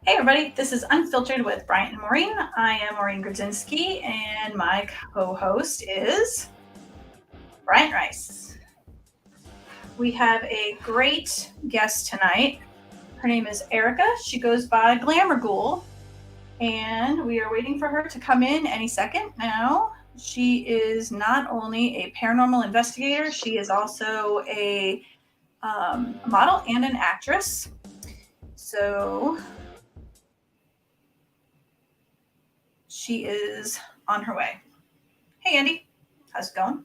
Hey everybody, this is Unfiltered with Bryant Maureen. I am Maureen Grudzinski, and my co-host is Bryant Rice. We have a great guest tonight. Her name is Erica. She goes by Glamour Ghoul, and we are waiting for her to come in any second now. She is not only a paranormal investigator, she is also a model and an actress. So she is on her way. Hey, Andy. How's it going?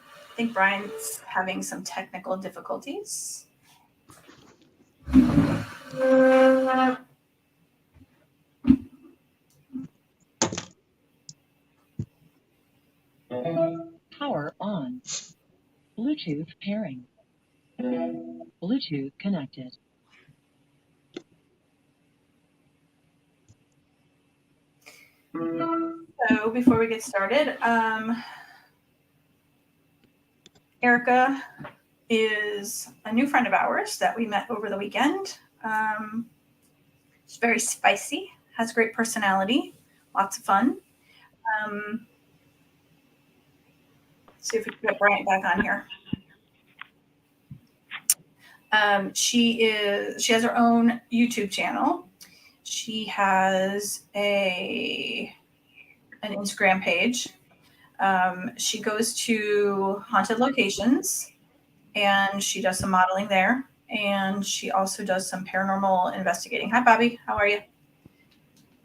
I think Brian's having some technical difficulties. Power on. Bluetooth pairing. Bluetooth connected. So before we get started, Erica is a new friend of ours that we met over the weekend. She's very spicy, has a great personality, lots of fun. See if we can get Bryant back on here. She has her own YouTube channel. She has an Instagram page. She goes to haunted locations and she does some modeling there. And she also does some paranormal investigating. Hi, Bobby. How are you?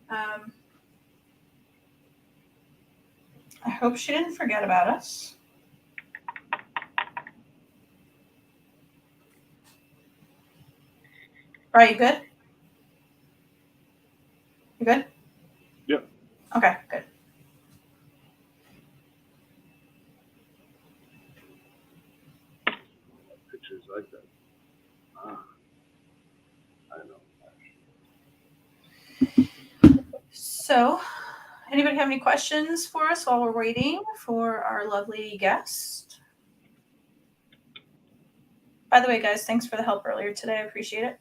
I hope she didn't forget about us. Are you good? You good? Yep. Okay, good. Pictures like that. I know. So, anybody have any questions for us while we're waiting for our lovely guest? By the way, guys, thanks for the help earlier today. I appreciate it.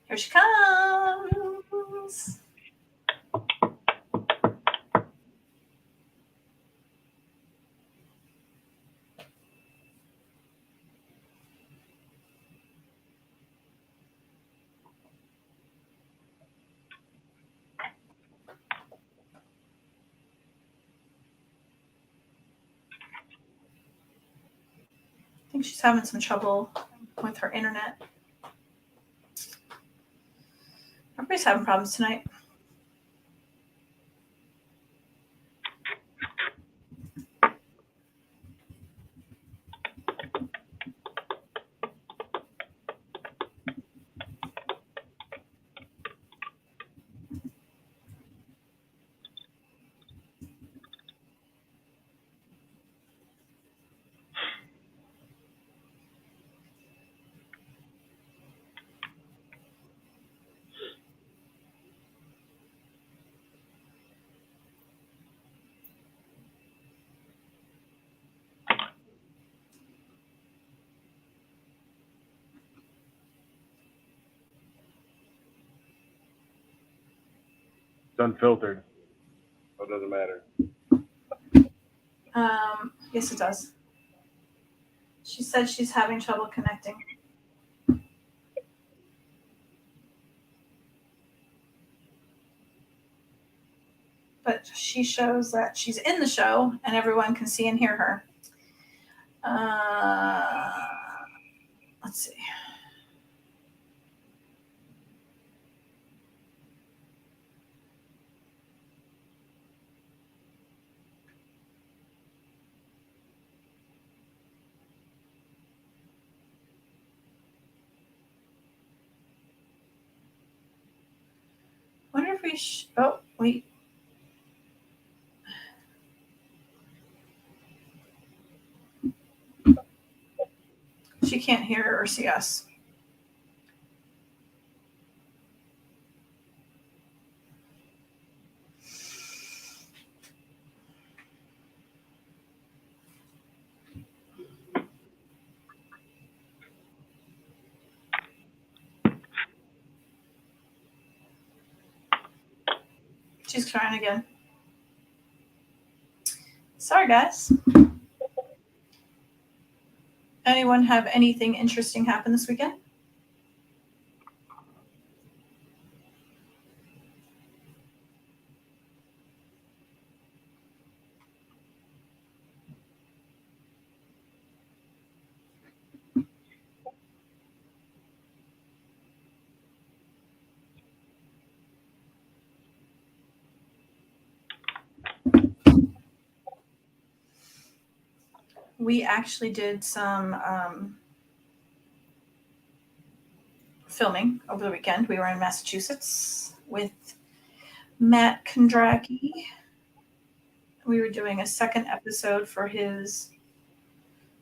Here she comes. I think she's having some trouble with her internet. Everybody's having problems tonight. It's unfiltered. So it doesn't matter. Yes, it does. She said she's having trouble connecting. But she shows that she's in the show and everyone can see and hear her. Let's see. Wonder if we oh, wait. She can't hear or see us. she's trying again. Sorry, guys. Anyone have anything interesting happen this weekend? We actually did some filming over the weekend. We were in Massachusetts with Matt Kondracki. We were doing a second episode for his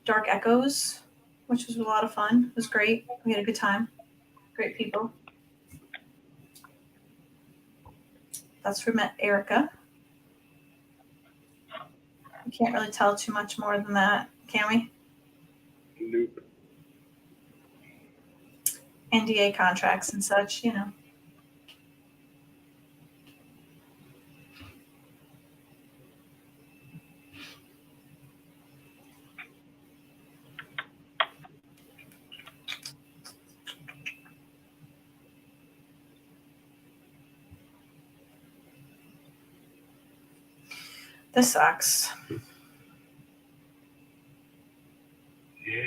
Dark Echoes, which was a lot of fun. It was great. We had a good time. Great people. That's where we met Erica. We can't really tell too much more than that, can we? Nope. NDA contracts and such, you know. This sucks. Yeah.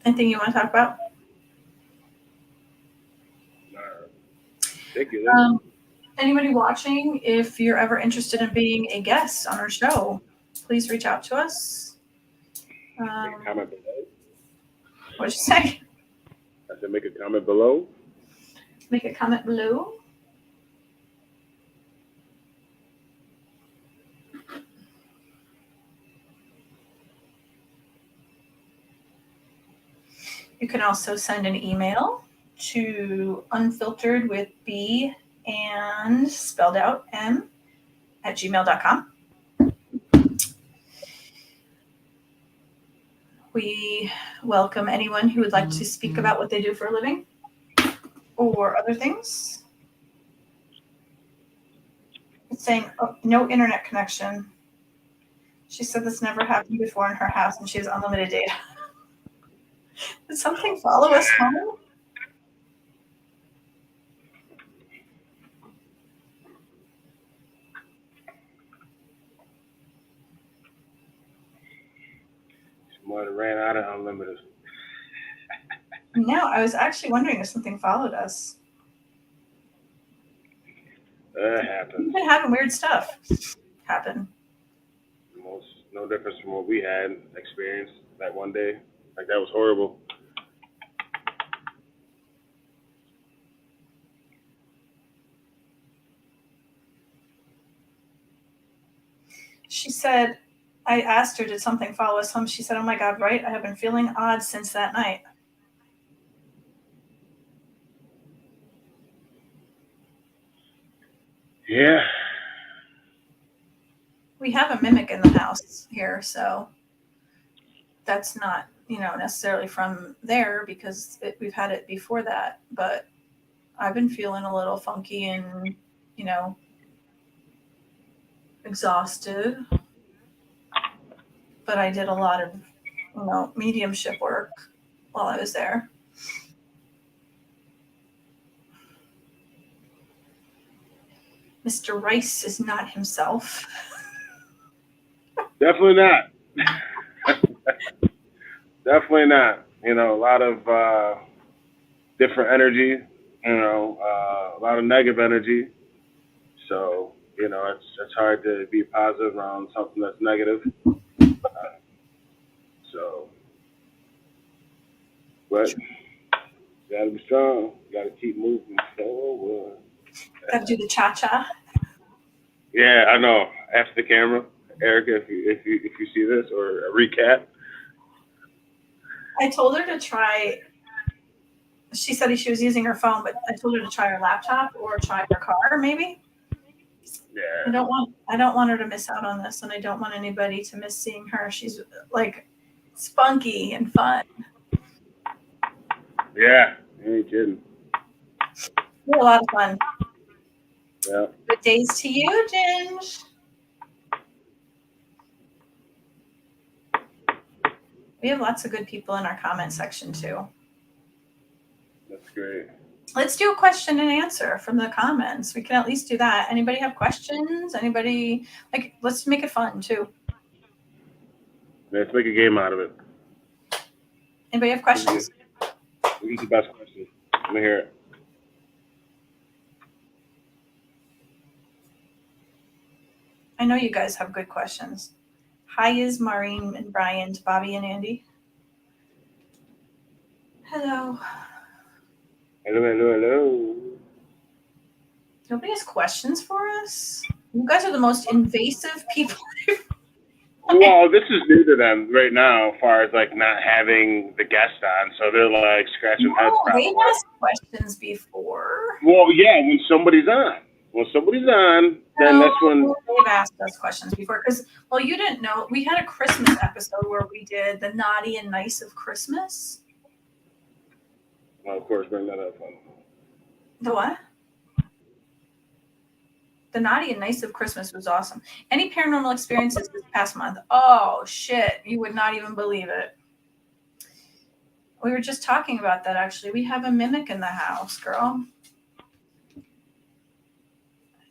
Anything you want to talk about? Ridiculous. Anybody watching, if you're ever interested in being a guest on our show, please reach out to us. Make a comment below. What'd you say? I said make a comment below. Make a comment below. You can also send an email to unfiltered with B and spelled out M at gmail.com. We welcome anyone who would like to speak about what they do for a living or other things. It's saying no internet connection. She said this never happened before in her house and she has unlimited data. Did something follow us home? She might have ran out of unlimited. No, I was actually wondering if something followed us. That happened. We've been having weird stuff happen. No difference from what we had experienced that one day. Like, that was horrible. She said, I asked her, did something follow us home? She said, oh my God, right? I have been feeling odd since that night. Yeah. We have a mimic in the house here, so that's not, necessarily from there because we've had it before that. But I've been feeling a little funky and, exhausted. But I did a lot of, mediumship work while I was there. Mr. Rice is not himself. Definitely not. Definitely not. A lot of different energy, a lot of negative energy. So, it's hard to be positive around something that's negative. But you gotta be strong. You gotta keep moving forward. Gotta do the cha-cha. Yeah, I know. After the camera, Erica, if you see this or a recap. I told her to try. She said she was using her phone, but I told her to try her laptop or try her car, maybe. Yeah. I don't want her to miss out on this, and I don't want anybody to miss seeing her. She's like spunky and fun. Yeah, you ain't kidding. We had a lot of fun. Yeah. Good days to you, Ginge. We have lots of good people in our comment section too. That's great. Let's do a question and answer from the comments. We can at least do that. Anybody have questions? Anybody let's make it fun too. Let's make a game out of it. Anybody have questions? We get the best question. Let me hear it. I know you guys have good questions. Hi is Maureen and Bryant, Bobby and Andy. Hello. Hello. Nobody has questions for us? You guys are the most invasive people. Well, this is new to them right now, as far as like not having the guest on, so they're like scratching heads. No, Probably. they've asked questions before. Well, yeah, when somebody's on. When somebody's on, then that's when. They've asked us questions before because, well, you didn't know we had a Christmas episode where we did the naughty and nice of Christmas. Well, of course, bring that up. The what? The naughty and nice of Christmas was awesome. Any paranormal experiences this past month? Oh shit, you would not even believe it. We were just talking about that actually. We have a mimic in the house, girl.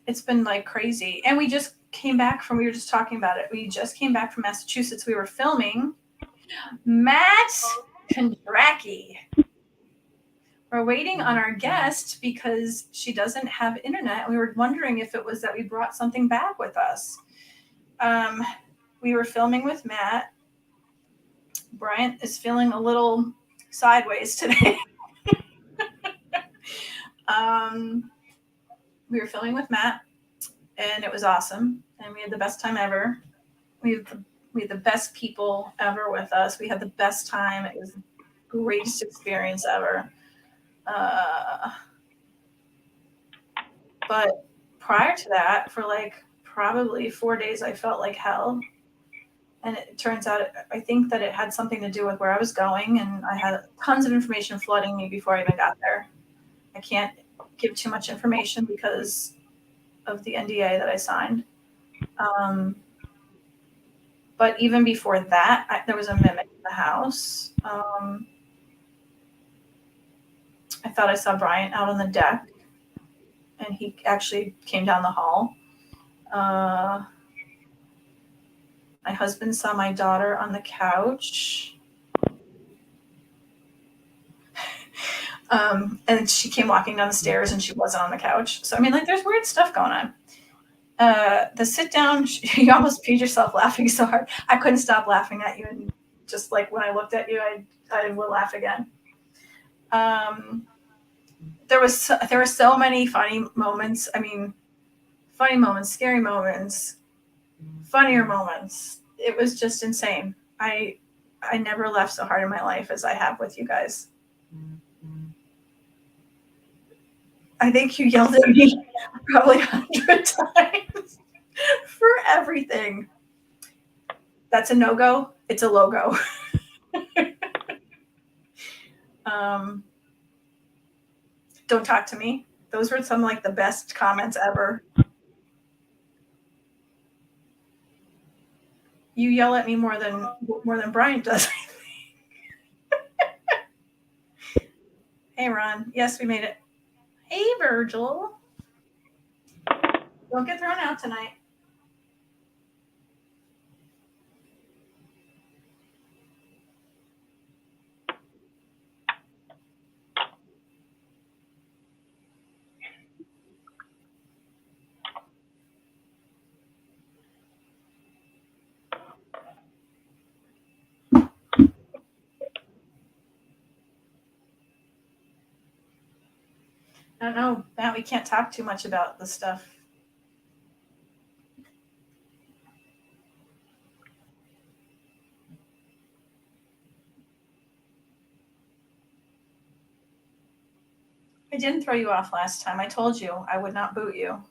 It's been like crazy. And we were just talking about it. We just came back from Massachusetts. We were filming Matt Kondracki. We're waiting on our guest because she doesn't have internet. We were wondering if it was that we brought something back with us. We were filming with Matt. Bryant is feeling a little sideways today. We were filming with Matt, and it was awesome. And we had the best time ever. We had the best people ever with us. We had the best time. It was the greatest experience ever. But prior to that, for like probably 4 days, I felt like hell. And it turns out, I think that it had something to do with where I was going, and I had tons of information flooding me before I even got there. I can't give too much information because of the NDA that I signed. But even before that, there was a mimic in the house. I thought I saw Bryant out on the deck, and he actually came down the hall. My husband saw my daughter on the couch. And she came walking down the stairs and she wasn't on the couch. So, I mean, like, there's weird stuff going on. The sit down, you almost peed yourself laughing so hard. I couldn't stop laughing at you. And just like when I looked at you, I would laugh again. There were so many funny moments. I mean, funny moments, scary moments, funnier moments. It was just insane. I never laughed so hard in my life as I have with you guys. I think you yelled at me probably 100 times for everything. That's a no-go. It's a logo. Don't talk to me. Those were some like the best comments ever. You yell at me more than Bryant does. Hey, Ron. Yes, we made it. Hey, Virgil. Don't get thrown out tonight. I don't know, Matt, we can't talk too much about the stuff. I didn't throw you off last time. I told you I would not boot you.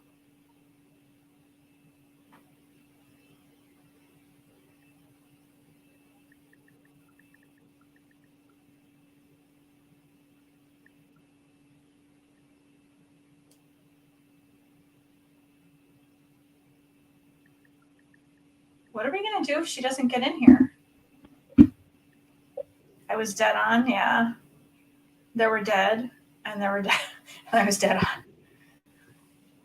what are we going to do if she doesn't get in here? I was dead on, yeah. There were dead, and there were dead, and I was dead on.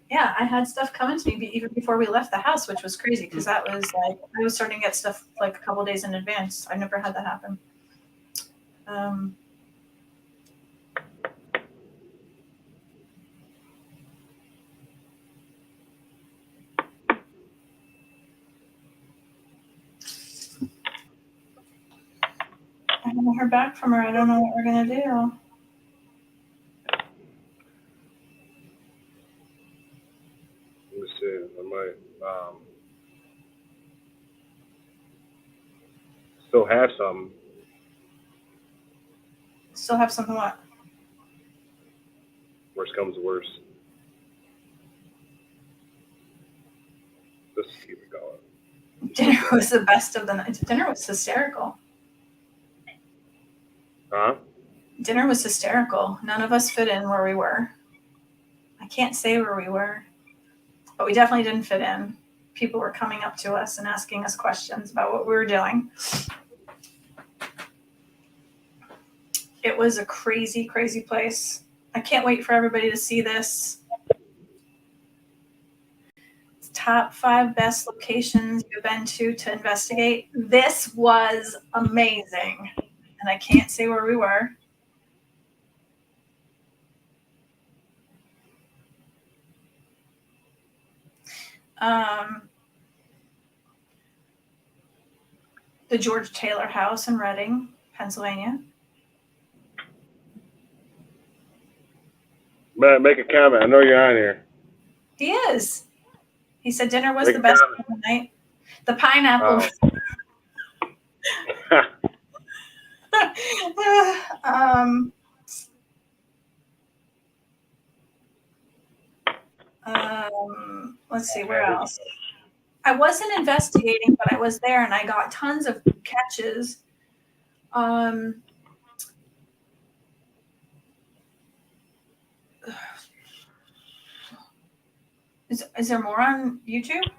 Yeah, I had stuff coming to me even before we left the house, which was crazy because that was like I was starting to get stuff like a couple days in advance. I never had that happen. I haven't heard back from her. I don't know what we're gonna do. Let me see. I might still have some. Still have something what? Worst comes to worst. Let's keep it going. Dinner was the best of the night. Dinner was hysterical. Huh? Dinner was hysterical. None of us fit in where we were. I can't say where we were, but we definitely didn't fit in. People were coming up to us and asking us questions about what we were doing. It was a crazy, crazy place. I can't wait for everybody to see this. Top 5 best locations you've been to investigate. This was amazing. And I can't say where we were. The George Taylor House in Reading, Pennsylvania. Matt, make a comment. I know you're on here. He is. He said dinner was Make the a best comment. of the night. The pineapple. Let's see, where else? I wasn't investigating, but I was there and I got tons of catches. Is there more on YouTube?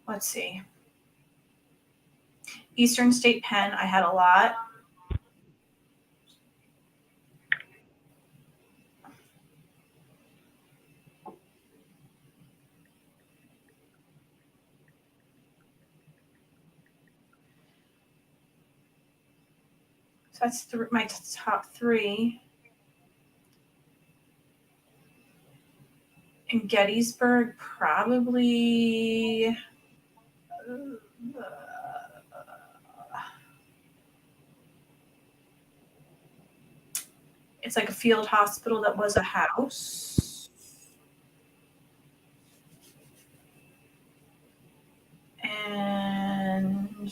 Let's see. Eastern State Pen, I had a lot. So that's my top 3. In Gettysburg, probably. It's like a field hospital that was a house. And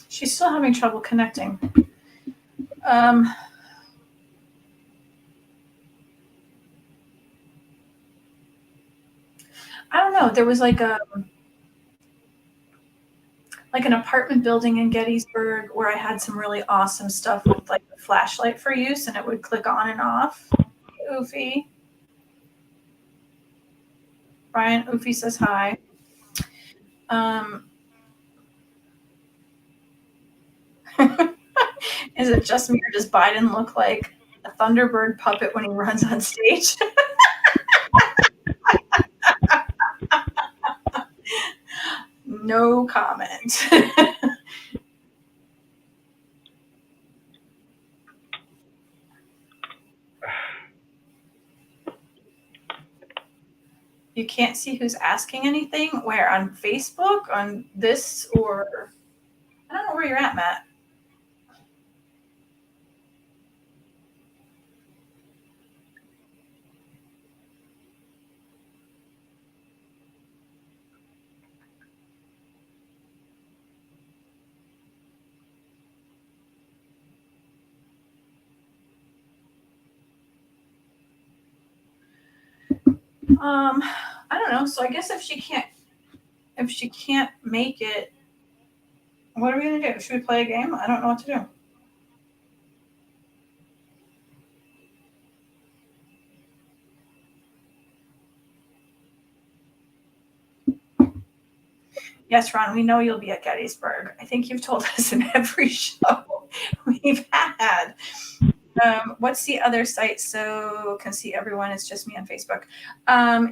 she's still having trouble connecting. I don't know. There was like an apartment building in Gettysburg where I had some really awesome stuff with like a flashlight for use, and it would click on and off. Oofy. Brian Oofy says hi. Is it just me or does Biden look like a Thunderbird puppet when he runs on stage? No comment. You can't see who's asking anything? Where? On Facebook? On this? Or I don't know where you're at, Matt. I don't know. So I guess if she can't make it, what are we gonna do? Should we play a game? I don't know what to do. Yes, Ron, we know you'll be at Gettysburg. I think you've told us in every show we've had. What's the other site so can see everyone? It's just me on Facebook.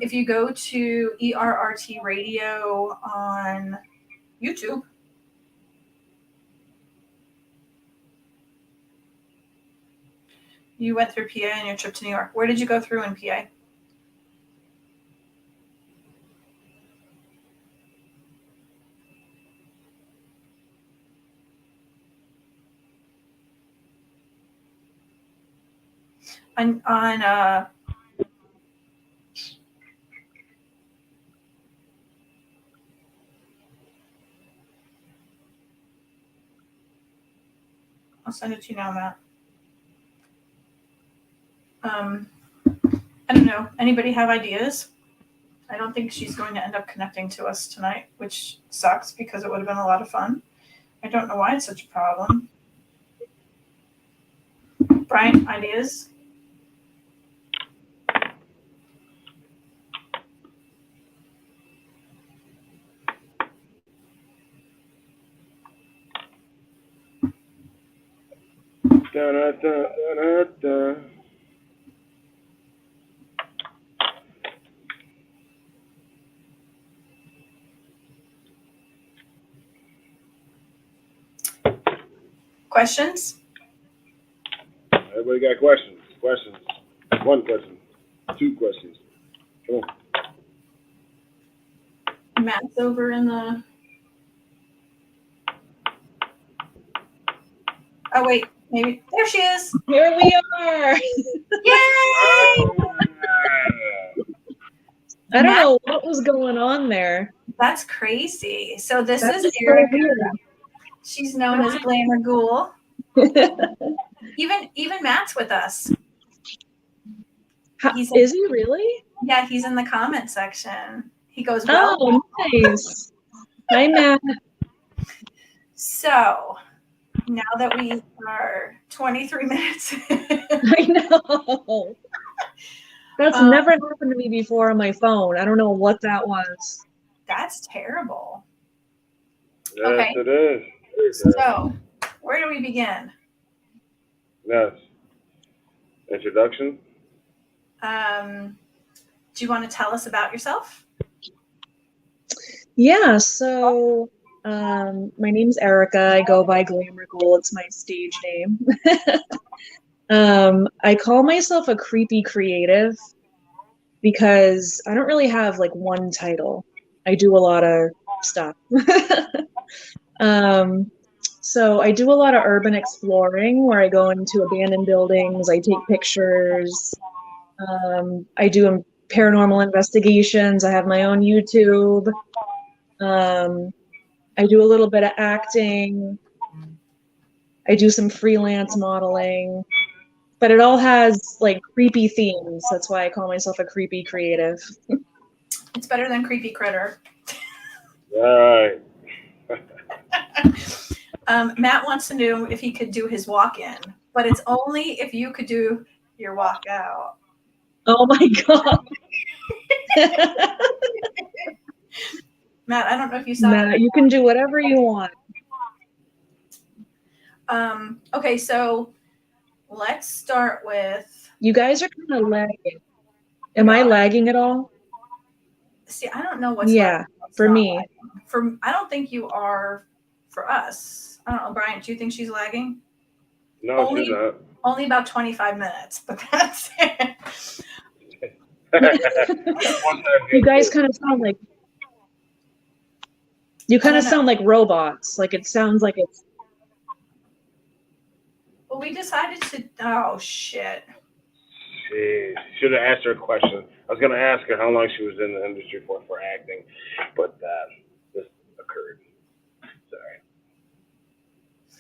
If you go to ERRT Radio on YouTube, you went through PA on your trip to New York. Where did you go through in PA? On I'll send it to you now, Matt. I don't know. Anybody have ideas? I don't think she's going to end up connecting to us tonight, which sucks because it would have been a lot of fun. I don't know why it's such a problem. Bryant, ideas? Da-da-da-da-da-da. Questions? Everybody got questions? Questions? One question. Two questions. Come on. Matt's over in the. Oh, wait. Maybe. There she is. Here we are. Yay! I don't know what was going on there. That's crazy. So this That's is so Erica. weird. She's known as Glamour Ghoul. Even Matt's with us. Is he really? Yeah, he's in the comment section. He goes, well. Oh, nice. Hi, Matt. So now that we are 23 minutes. I know. That's never happened to me before on my phone. I don't know what that was. That's terrible. Yes, Okay. it is. So where do we begin? Yes. Introduction? Do you want to tell us about yourself? Yeah, so my name's Erica. I go by Glamour Ghoul. It's my stage name. I call myself a creepy creative because I don't really have like one title. I do a lot of stuff. So I do a lot of urban exploring where I go into abandoned buildings, I take pictures, I do paranormal investigations, I have my own YouTube, I do a little bit of acting, I do some freelance modeling, but it all has like creepy themes. That's why I call myself a creepy creative. It's better than creepy critter. All right. Matt wants to know if he could do his walk-in, but it's only if you could do your walk-out. Oh my God. Matt, I don't know if you saw Matt, you can do whatever you want. Okay, so let's start with. You guys are kind of lagging. Am I lagging at all? See, I don't know what's. Yeah, for me. Lagging. I don't think you are. For us, I don't know, Brian. Do you think she's lagging? No, she's not. Only about 25 minutes, but that's it. You guys kind of sound like. You kind of sound like robots. Like it sounds like it's. Well, we decided to. Oh shit. She should have asked her a question. I was gonna ask her how long she was in the industry for acting, but this occurred. Sorry.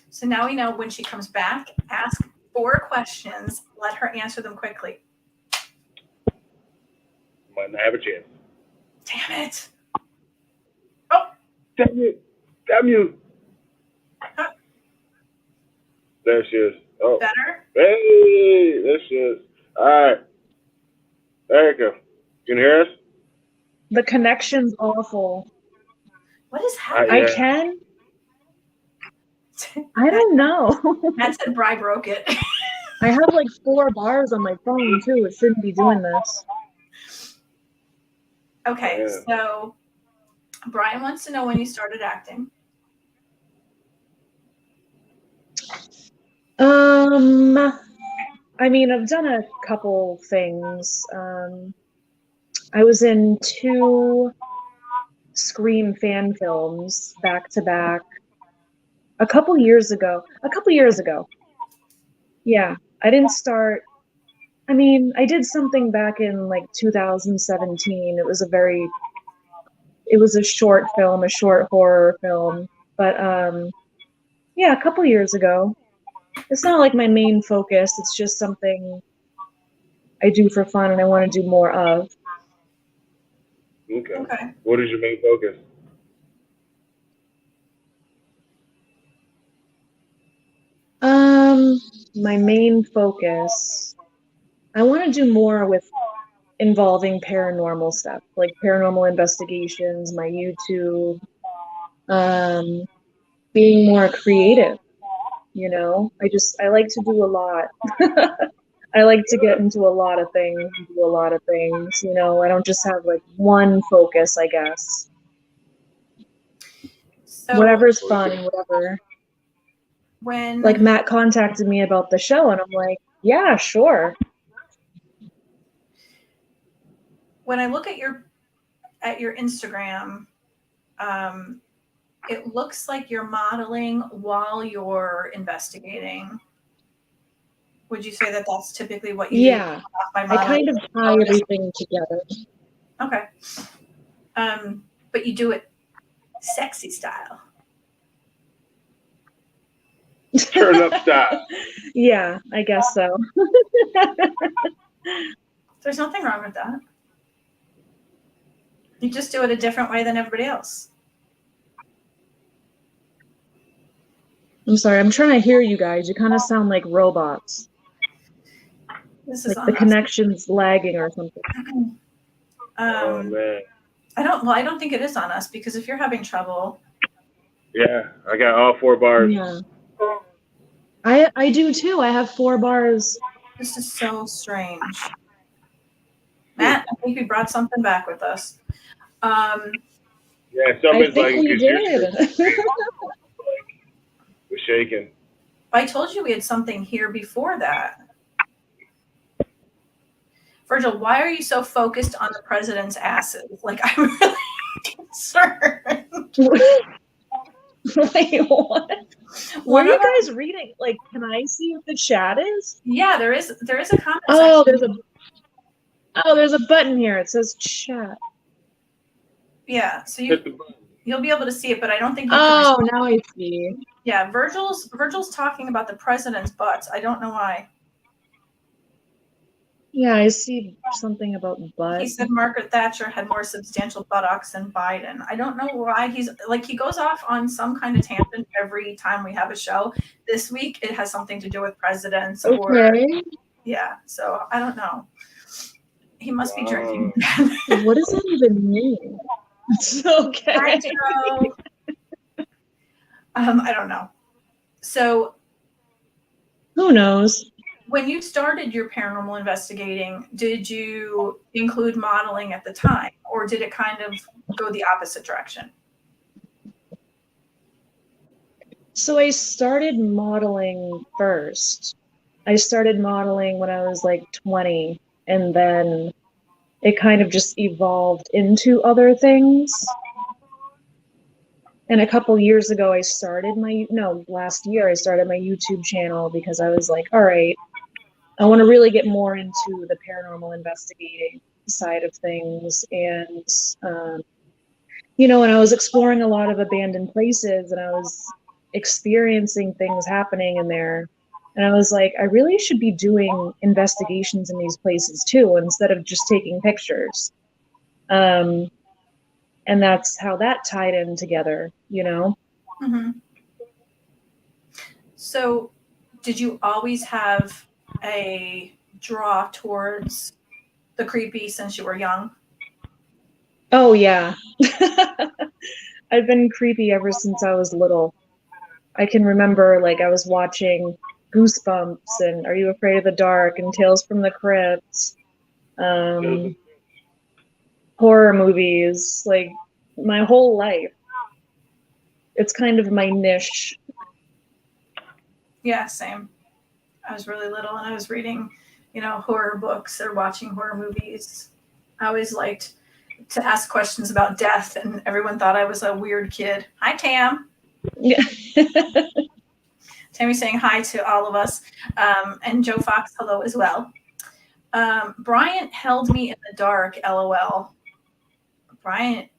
So now we know when she comes back, ask 4 questions. Let her answer them quickly. Might I have a chance. Damn it. Oh. Damn you. Damn you. Huh. There she is. Oh. Better? Hey, there she is. All right. There you go. Can you hear us? The connection's awful. What is happening? I Yeah. can. I don't know. Matt said Bri broke it. I have like 4 bars on my phone too. It shouldn't be doing this. Okay, Yeah. so Brian wants to know when you started acting. I mean, I've done a couple things. I was in 2 Scream fan films back to back a couple years ago. Yeah, I didn't start. I mean, I did something back in like 2017. It was a short film, a short horror film. But yeah, a couple years ago. It's not like my main focus. It's just something I do for fun and I want to do more of. Okay. What is your main focus? My main focus, I want to do more with involving paranormal stuff, like paranormal investigations, my YouTube, being more creative, you know? I like to do a lot. I like to get into a lot of things, do a lot of things, you know? I don't just have like one focus, I guess. So Whatever's fun, whatever. when Like Matt contacted me about the show and I'm like, yeah, sure. when I look at your Instagram, it looks like you're modeling while you're investigating. Would you say that that's typically what you Yeah, do by I modeling? kind of tie everything together. Okay. But you do it sexy style. Turn up style. Yeah, I guess so. There's nothing wrong with that. You just do it a different way than everybody else. I'm sorry, I'm trying to hear you guys. You kind of sound like robots. This is Like the connection's lagging or something. Oh man. I don't think it is on us because if you're having trouble. Yeah, I got all 4 bars. Yeah. I do too. I have 4 bars. This is so strange. Matt, I think we brought something back with us. Yeah, something's I think we did. We're shaking. I told you we had something here before that. Virgil, why are you so focused on the president's asses? Like, I'm really concerned. Wait, what? What are you guys reading? Like, can I see what the chat is? Yeah, there is a comment section. There's a button here. It says chat. Yeah, so you'll be able to see it, but I don't think you can. Oh, now I see. Yeah, Virgil's talking about the president's butts. I don't know why. Yeah, I see something about butt. He said Margaret Thatcher had more substantial buttocks than Biden. I don't know why he goes off on some kind of tangent every time we have a show. This week it has something to do with presidents or yeah, so I don't know. He must be drinking. What does that even mean? It's okay. I don't know. So who knows? When you started your paranormal investigating, did you include modeling at the time, or did it kind of go the opposite direction? So I started modeling first. I started modeling when I was like 20, and then it kind of just evolved into other things. And a couple years ago, last year, I started my YouTube channel because I was like, all right, I want to really get more into the paranormal investigating side of things. And, and I was exploring a lot of abandoned places and I was experiencing things happening in there. And I was like, I really should be doing investigations in these places too, instead of just taking pictures. And that's how that tied in together, you know? Mm-hmm. So, did you always have a draw towards the creepy since you were young? Oh, yeah. I've been creepy ever since I was little. I can remember, like, I was watching Goosebumps and Are You Afraid of the Dark and Tales from the Crypt, um, horror movies, like, my whole life. It's kind of my niche. Yeah, same. I was really little and I was reading, horror books or watching horror movies. I always liked to ask questions about death, and everyone thought I was a weird kid. Hi, Tam. Yeah. Tammy's saying hi to all of us. And Joe Fox, hello as well. Bryant held me in the dark, LOL. Bryant,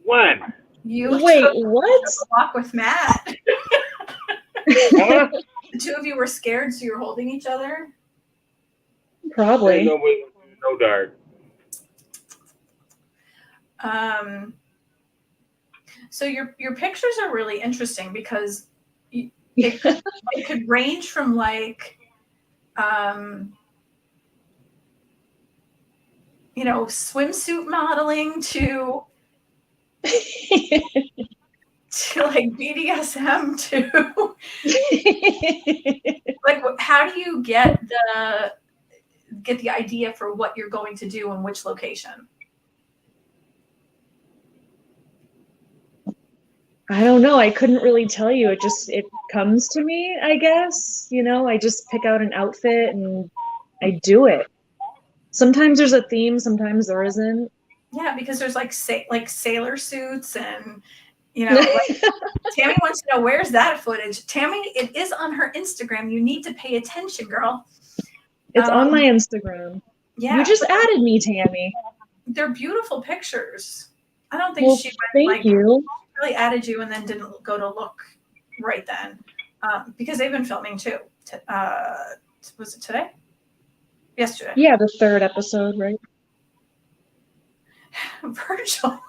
When? you Wait, took what? a walk with Matt. Huh? The two of you were scared, so you were holding each other. Ain't Probably. nobody, no dark. So your pictures are really interesting because it could range from like swimsuit modeling to like BDSM to like how do you get the idea for what you're going to do in which location? I don't know. I couldn't really tell you. It comes to me, I guess. I just pick out an outfit and I do it. Sometimes there's a theme, sometimes there isn't. Yeah, because there's like sailor suits and like Tammy wants to know where's that footage. Tammy, it is on her Instagram. You need to pay attention, girl. It's on my Instagram. Yeah, You just added me, Tammy. they're beautiful pictures. I don't think Well, she thank you. really added you and then didn't go to look right then, because they've been filming too. Was it today? Yesterday. Yeah, the third episode, right? Virtual.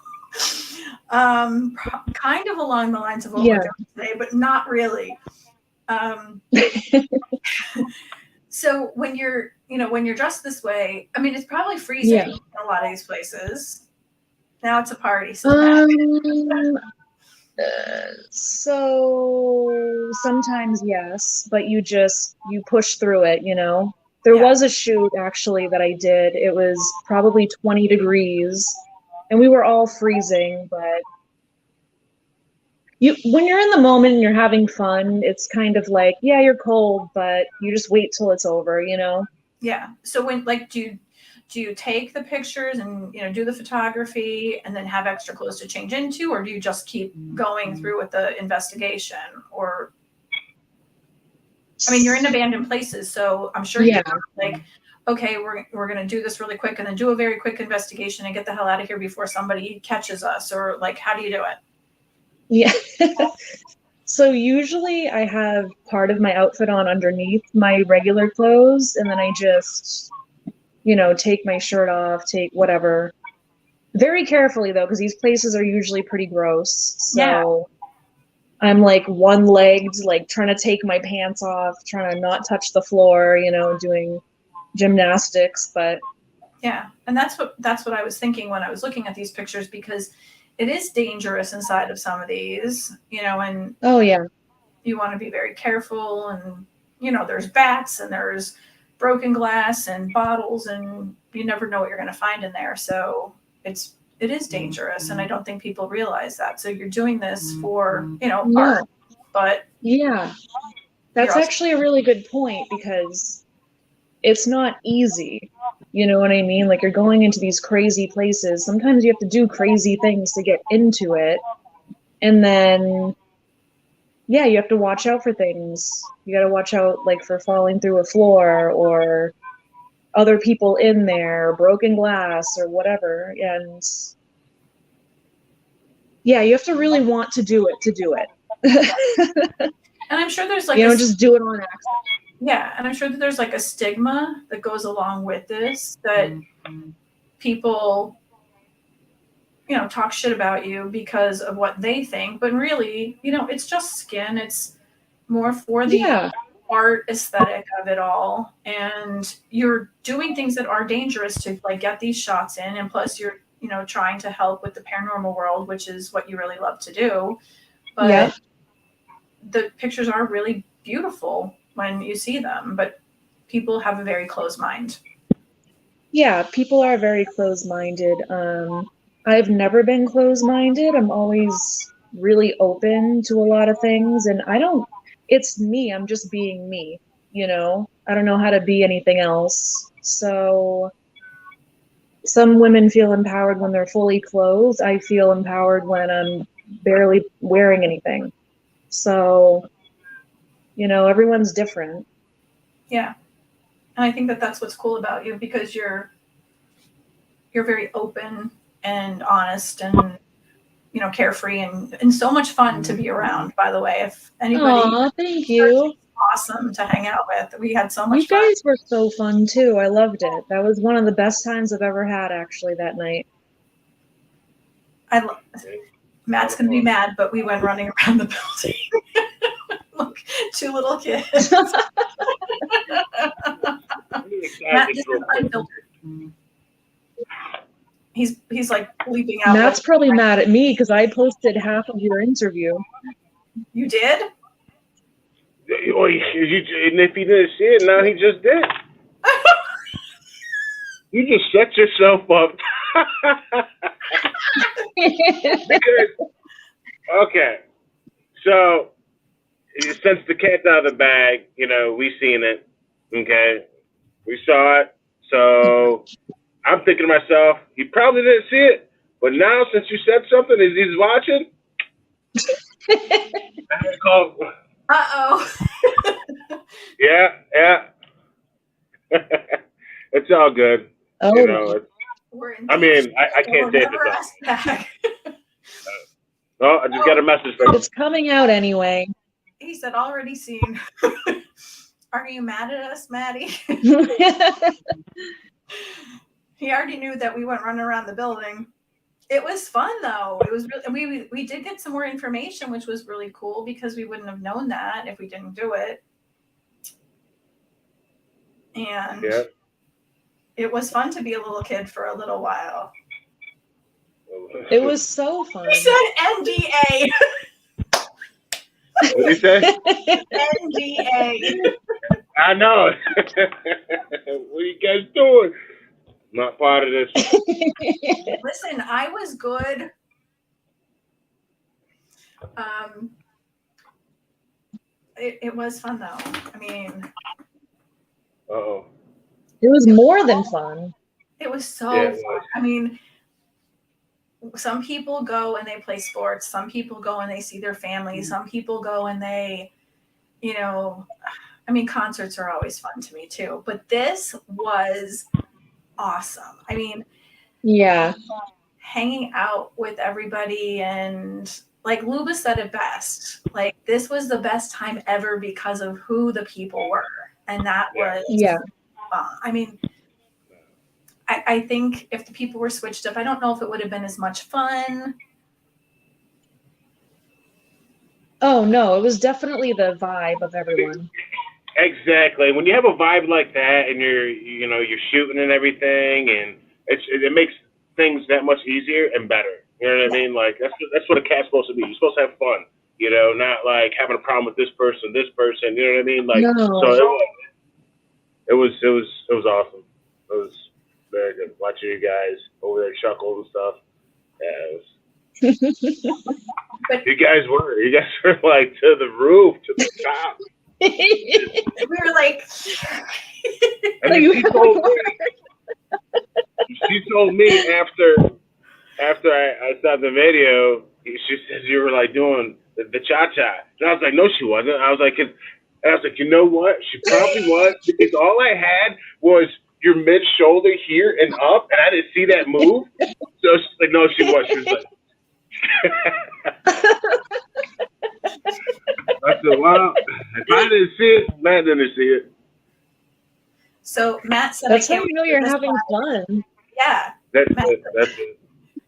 Kind of along the lines of what we're doing today, but not really. So when you're dressed this way, I mean, it's probably freezing in a lot of these places. Now it's a party. So sometimes yes, but you push through it, There was a shoot actually that I did. It was probably 20 degrees and we were all freezing, but when you're in the moment and you're having fun, it's kind of like, yeah, you're cold, but you just wait till it's over, Yeah. So when do you take the pictures and do the photography and then have extra clothes to change into, or do you just keep going through with the investigation? Or I mean, you're in abandoned places, so I'm sure you're like, okay, we're gonna do this really quick and then do a very quick investigation and get the hell out of here before somebody catches us, or like, how do you do it? Yeah. So usually I have part of my outfit on underneath my regular clothes, and then I just, take my shirt off, take whatever. Very carefully though, because these places are usually pretty gross. So I'm like one-legged, like trying to take my pants off, trying to not touch the floor, doing gymnastics, but yeah. And that's what I was thinking when I was looking at these pictures, because it is dangerous inside of some of these, and oh yeah, you want to be very careful, and there's bats and there's broken glass and bottles, and you never know what you're going to find in there. So it is dangerous, and I don't think people realize that. So you're doing this for art, but yeah, that's actually a really good point, because it's not easy. You know what I mean? Like, you're going into these crazy places. Sometimes you have to do crazy things to get into it. And then, yeah, you have to watch out for things. You got to watch out, like, for falling through a floor or other people in there, broken glass or whatever. And yeah, you have to really want to do it. And I'm sure there's like just do it on accident. Yeah, and I'm sure that there's like a stigma that goes along with this, that people talk shit about you because of what they think, but really, it's just skin. It's more for the Yeah. art aesthetic of it all, and you're doing things that are dangerous to like get these shots in, and plus you're trying to help with the paranormal world, which is what you really love to do. But Yeah. the pictures are really beautiful when you see them, but people have a very closed mind. Yeah, people are very closed-minded. I've never been closed-minded. I'm always really open to a lot of things, and it's me. I'm just being me, I don't know how to be anything else. So some women feel empowered when they're fully clothed. I feel empowered when I'm barely wearing anything. So, everyone's different. Yeah, and I think that that's what's cool about you, because you're very open and honest and carefree and so much fun to be around. By the way, if anybody, Aw, thank you. awesome to hang out with. We had so much You fun. guys were so fun too. I loved it. That was one of the best times I've ever had actually that night. Matt's gonna be mad, but we went running around the building. Look, two little kids. Matt, this is Unfiltered. He's like bleeping out. Matt's probably mad at me because I posted half of your interview. You did? And if he didn't see it, now he just did. You just set yourself up. Okay, so since the cat's out of the bag, we seen it. Okay, we saw it. So I'm thinking to myself, he probably didn't see it, but now since you said something, he's watching. I had to call. Uh-oh. Yeah. It's all good. Oh, I can't say it. Oh, I just got a message from him. it's coming out anyway. He said, already seen. Are you mad at us, Maddie? He already knew that we went running around the building. It was fun though. It was really, we did get some more information, which was really cool, because we wouldn't have known that if we didn't do it. And it was fun to be a little kid for a little while. It was so fun. He said NDA. What did he say? NDA. I know. What are you guys doing? Not part of this. Listen, I was good. It was fun though. I mean, Uh-oh. It was more than fun. It was so fun. I mean, some people go and they play sports. Some people go and they see their family. Some people go and they, concerts are always fun to me too. But this was awesome. I mean, yeah, hanging out with everybody, and like Luba said it best, like this was the best time ever because of who the people were. And that was fun. I mean, I think if the people were switched up, I don't know if it would have been as much fun. Oh no, it was definitely the vibe of everyone. Exactly. When you have a vibe like that, and you're shooting and everything, and it makes things that much easier and better. You know what I mean? Like that's what a cat's supposed to be. You're supposed to have fun. Not like having a problem with this person. You know what I mean? Like so it was awesome. It was very good watching you guys over there chuckle and stuff. Yeah, it was. You guys were like to the roof, to the top. We were like, and she told me after I saw the video, she said you were like doing the cha-cha. And I was like, no, she wasn't. I was like, you know what? She probably was, because all I had was your mid-shoulder here and up, and I didn't see that move. So she's like, no, she was. She was like, I said, well, if I didn't see it, Matt didn't see it. So Matt said, that's how you know you're having fun. Yeah. That's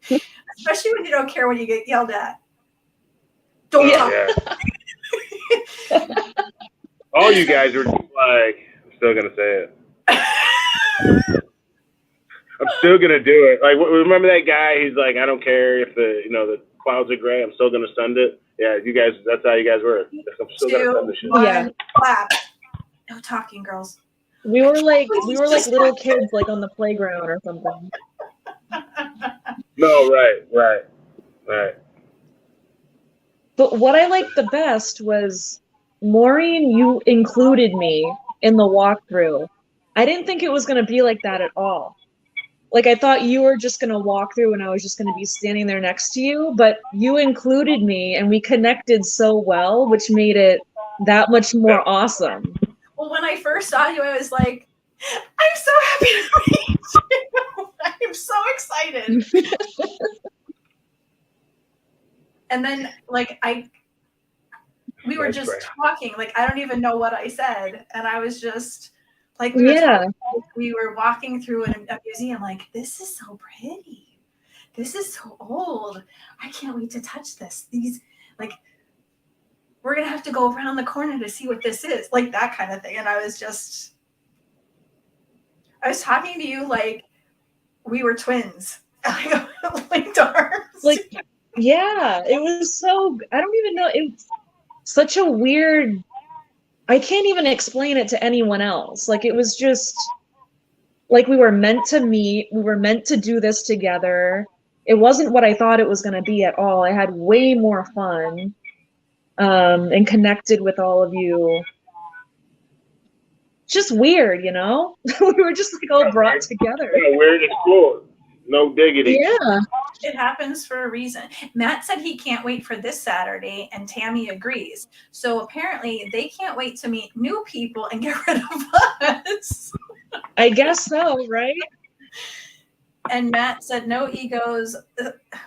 it. Especially when you don't care when you get yelled at. Don't talk. Yeah. All you guys were just like, I'm still gonna say it. I'm still gonna do it. Like, remember that guy? He's like, I don't care if the clouds are gray. I'm still gonna send it. Yeah, you guys. That's how you guys were. I'm still gonna send the shit. One, clap. No talking, girls. We were like little kids, like on the playground or something. No, right. But what I liked the best was, Maureen, you included me in the walkthrough. I didn't think it was going to be like that at all. Like, I thought you were just going to walk through and I was just going to be standing there next to you, but you included me and we connected so well, which made it that much more awesome. Well, when I first saw you, I was like, I'm so happy to meet you. I'm so excited. And then, like, we were just talking. Like, I don't even know what I said. And I was just, like, we were walking through a museum, like, this is so pretty. This is so old. I can't wait to touch this. These, like, we're going to have to go around the corner to see what this is. Like, that kind of thing. And I was talking to you like we were twins. Linked arms. Like, yeah, it was so, I don't even know, it's such a weird, I can't even explain it to anyone else. Like, it was just, like, we were meant to meet, we were meant to do this together. It wasn't what I thought it was going to be at all. I had way more fun, and connected with all of you. Just weird, you know? We were just like all brought together. Yeah, weird is cool. No diggity. Yeah. It happens for a reason. Matt said he can't wait for this Saturday, and Tammy agrees. So apparently they can't wait to meet new people and get rid of us. I guess so, right? And Matt said, no egos.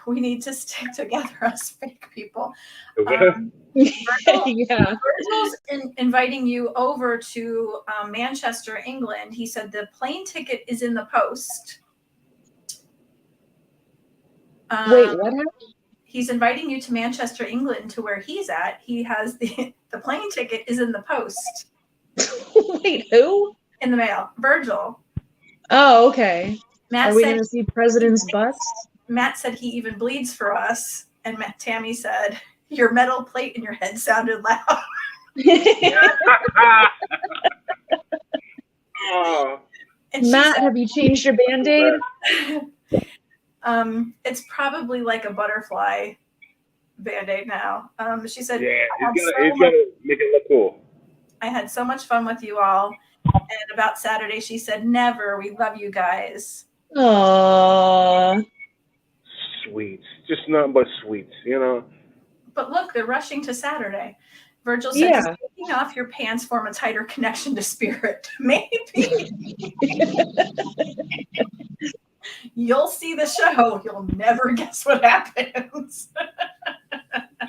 We need to stick together, us fake people. Virgil's inviting you over to Manchester, England. He said the plane ticket is in the post. Wait, what happened? He's inviting you to Manchester, England, to where he's at. He has the plane ticket is in the post. Wait, who? In the mail. Virgil. Oh, okay. Matt Are we going to see presidents' butts? Matt said he even bleeds for us. And Tammy said, your metal plate in your head sounded loud. Matt, have you changed your Band-Aid? It's probably like a butterfly Band-Aid now. She said, yeah, he's gonna make it look cool. I had so much fun with you all. And about Saturday, she said, never. We love you guys. Aww. Sweets. Just nothing but sweets, you know? But look, they're rushing to Saturday. Virgil said, taking off your pants form a tighter connection to spirit. Maybe. You'll see the show. You'll never guess what happens.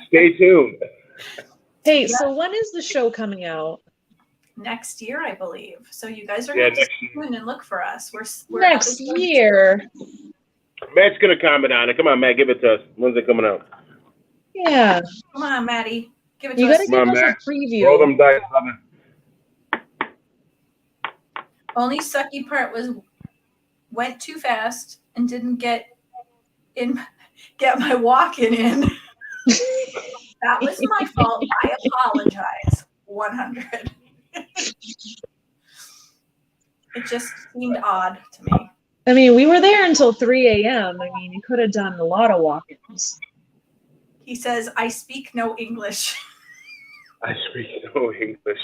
Stay tuned. Hey, so when is the show coming out? Next year, I believe. So you guys are going to tune and look for us. We're next year. Matt's going to comment on it. Come on, Matt, give it to us. When's it coming out? Yeah. Come on, Maddie. Give it to us. You got to give us a preview. Roll them dice, Only sucky part was went too fast and didn't get my walk-in in. That was my fault. I apologize. 100. It just seemed odd to me. I mean, we were there until 3 a.m. I mean, you could have done a lot of walk-ins. He says, I speak no English. I speak no English.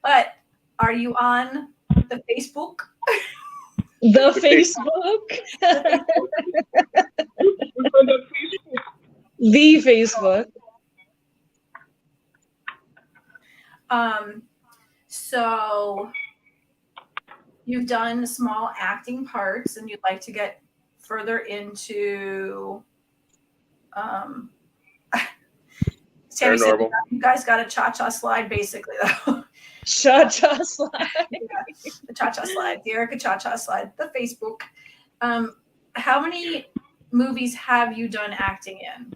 But are you on the Facebook? The Facebook? The Facebook. So you've done small acting parts and you'd like to get further into Tammy said you guys got a cha-cha slide basically though. Cha-cha slide. Yeah, the cha-cha slide, the Erica cha-cha slide, the Facebook. how many movies have you done acting in?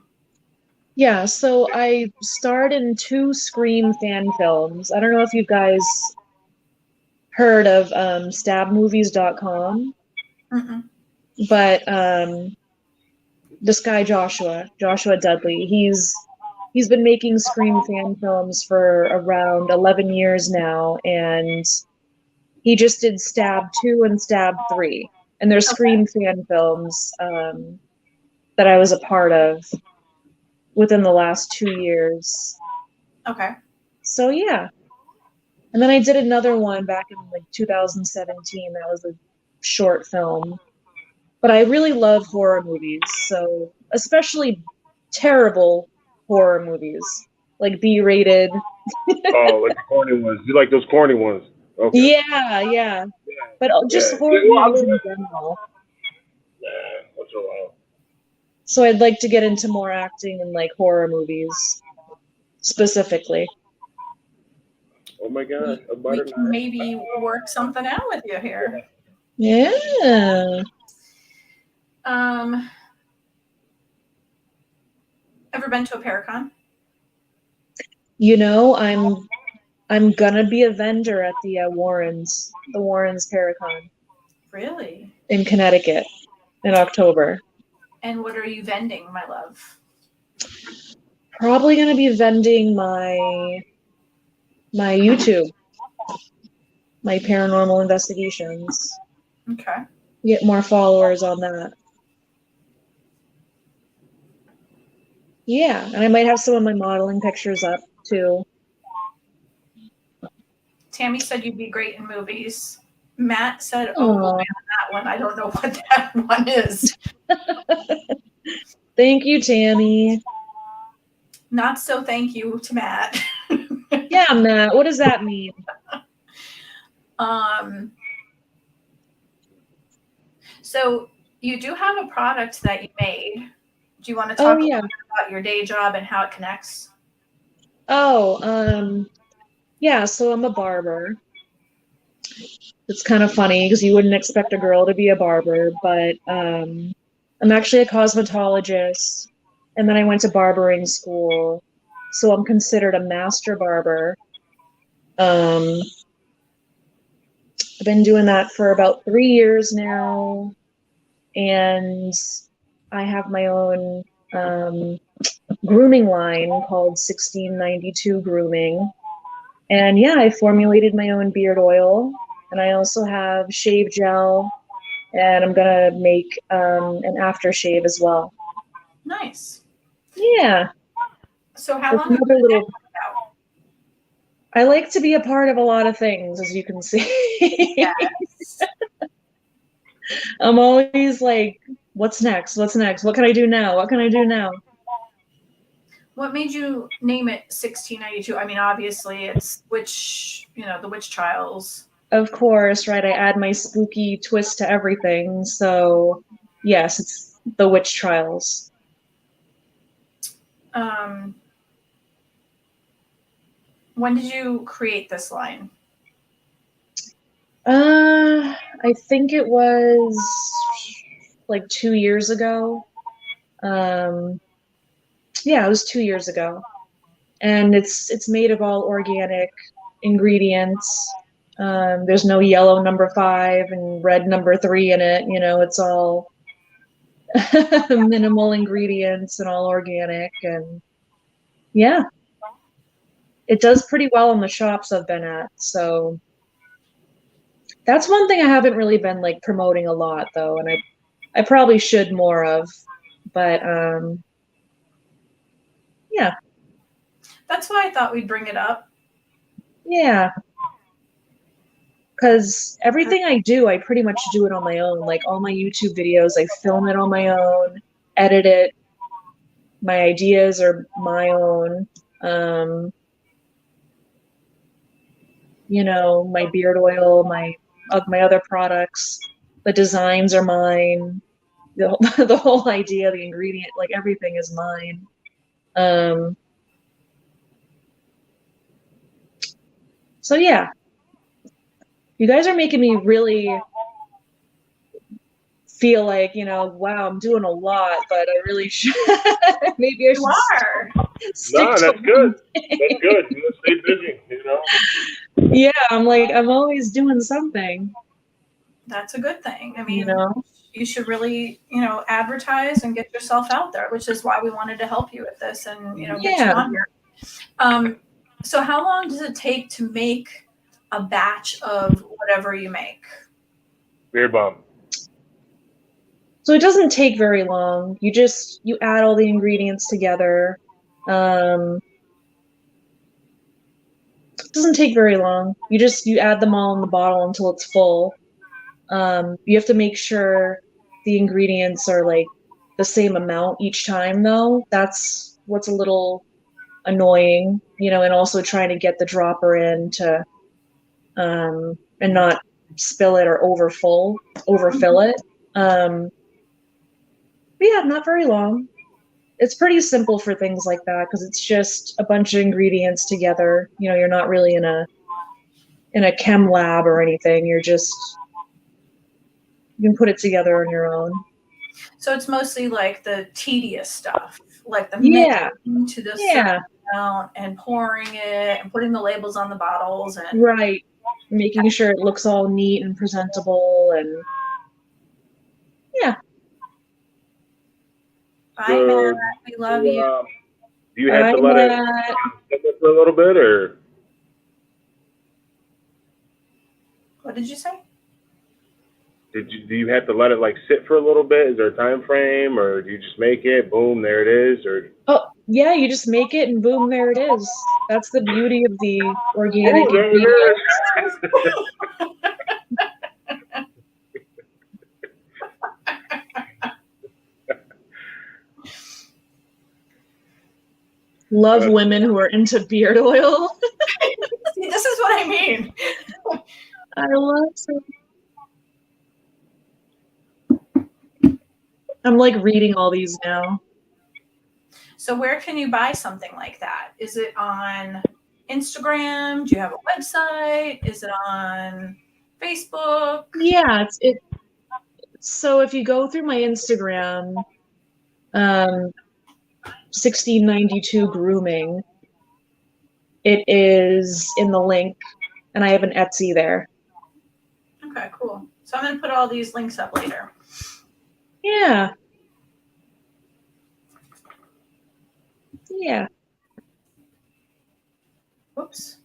Yeah, so I starred in 2 Scream fan films. I don't know if you guys heard of stabmovies.com, Mm-mm. but this guy Joshua Dudley, he's been making Scream fan films for around 11 years now, and he just did Stab 2 and Stab 3. And they're Okay. Scream fan films that I was a part of within the last 2 years. Okay. So yeah. And then I did another one back in like 2017. That was a short film. But I really love horror movies, so especially terrible horror movies, like B-rated. Oh, like the corny ones. You like those corny ones? Okay. Yeah, yeah. But just Yeah. horror Well, I movies mean, in general. nah, what's wrong? So I'd like to get into more acting in like horror movies specifically. Oh my gosh, a We butter can knife. maybe work something out with you here. Yeah. Um, ever been to a Paracon? You know, I'm gonna be a vendor at the Warrens Paracon Really? in Connecticut in October. And what are you vending, my love? Probably gonna be vending my YouTube, my paranormal investigations. Okay. Get more followers on that. Yeah, and I might have some of my modeling pictures up too. Tammy said you'd be great in movies. Matt said, "Oh, Aw, that one. I don't know what that one is." thank you, Tammy. Not so thank you to Matt. Yeah, Matt, what does that mean? So you do have a product that you made. Do you want to Oh talk a yeah. little bit about your day job and how it connects? Oh, yeah, so I'm a barber. It's kind of funny because you wouldn't expect a girl to be a barber, but I'm actually a cosmetologist, and then I went to barbering school, so I'm considered a master barber. Um, I've been doing that for about 3 years now, and I have my own grooming line called 1692 Grooming. And yeah, I formulated my own beard oil, and I also have shave gel, and I'm gonna make an aftershave as well. Nice. Yeah, So how that's long have you another been little. doing that? I like to be a part of a lot of things, as you can see. Yes. I'm always like, what's next? What's next? What can I do now? What can I do now? What made you name it 1692? I mean, obviously it's the witch trials. Of course, right? I add my spooky twist to everything. So, yes, it's the witch trials. Um, when did you create this line? I think it was like 2 years ago. Um, yeah, it was 2 years ago, and it's made of all organic ingredients. There's no yellow number 5 and red number 3 in it. You know, it's all minimal ingredients and all organic, and yeah, it does pretty well in the shops I've been at. So that's one thing I haven't really been like promoting a lot though, and I probably should more of, but yeah, That's why I thought we'd bring it up. yeah, because everything I do, I pretty much do it on my own. Like all my YouTube videos, I film it on my own, edit it. My ideas are my own. Um, my beard oil, my other products, the designs are mine. The whole idea, the ingredient, like everything is mine. Um, so yeah, you guys are making me really feel like, wow, I'm doing a lot, but I really should. Maybe I You should are. stick No, to that's one good. thing. That's good. You know, stay busy. You know. Yeah, I'm like, I'm always doing something, That's a good thing. I you mean, know? you should really, advertise and get yourself out there, which is why we wanted to help you with this and, get you Yeah. on here. So how long does it take to make a batch of whatever you make? Beer bomb. So it doesn't take very long. You add all the ingredients together. It doesn't take very long. You add them all in the bottle until it's full. You have to make sure the ingredients are like the same amount each time though. That's what's a little annoying, and also trying to get the dropper in to and not spill it or overfill it. But yeah, not very long. It's pretty simple for things like that because it's just a bunch of ingredients together. You're not really in a chem lab or anything. You can put it together on your own. So it's mostly like the tedious stuff, like the Yeah, mixing to the certain yeah, amount and pouring it and putting the labels on the bottles and right. Making sure it looks all neat and presentable and yeah. bye, Matt. So, We love you. do you have to I'm let it at sit there for a little bit, or What did you say? do you have to let it like sit for a little bit? Is there a time frame, or do you just make it, boom, there it is, or Oh, yeah, you just make it and boom, there it is. That's the beauty of the organic oh, there it ingredient. is. Love women who are into beard oil. See, this is what I mean. I love it. I'm like reading all these now. So where can you buy something like that? Is it on Instagram? Do you have a website? Is it on Facebook? Yeah, so if you go through my Instagram, 1692 grooming, it is in the link, and I have an Etsy there. Okay, cool. So I'm going to put all these links up later. Yeah. Yeah. Whoops.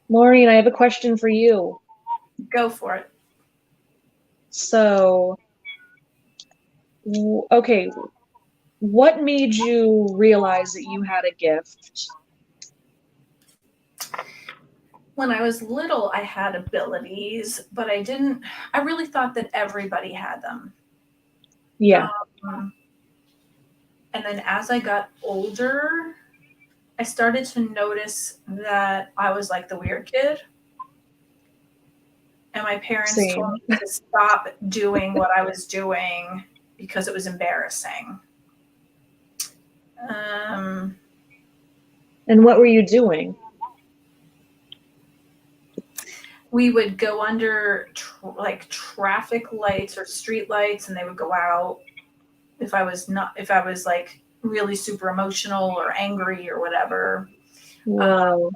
Maureen, I have a question for you. Go for it. So, okay, what made you realize that you had a gift? When I was little, I had abilities, but I really thought that everybody had them. Yeah. And then as I got older, I started to notice that I was like the weird kid. And my parents Same. told me to stop doing what I was doing because it was embarrassing. And what were you doing? We would go under like traffic lights or street lights, and they would go out if I was like really super emotional or angry or whatever. Wow.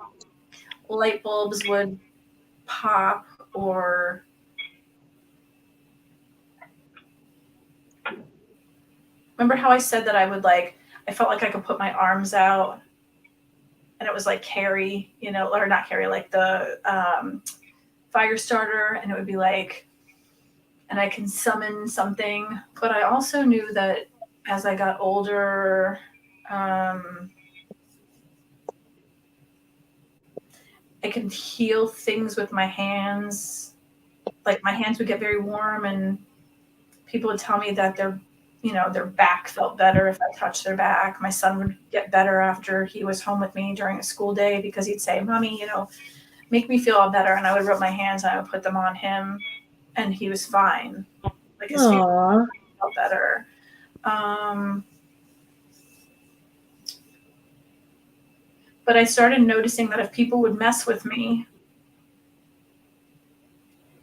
Light bulbs would pop, or remember how I said that I felt like I could put my arms out and it was like Carrie, or not Carrie, like the fire starter, and it would be like, and I can summon something. But I also knew that as I got older, I could heal things with my hands. Like my hands would get very warm, and people would tell me that their back felt better if I touched their back. My son would get better after he was home with me during a school day because he'd say, "Mommy, make me feel all better." And I would rub my hands and I would put them on him, and he was fine. Like his feet felt better. But I started noticing that if people would mess with me,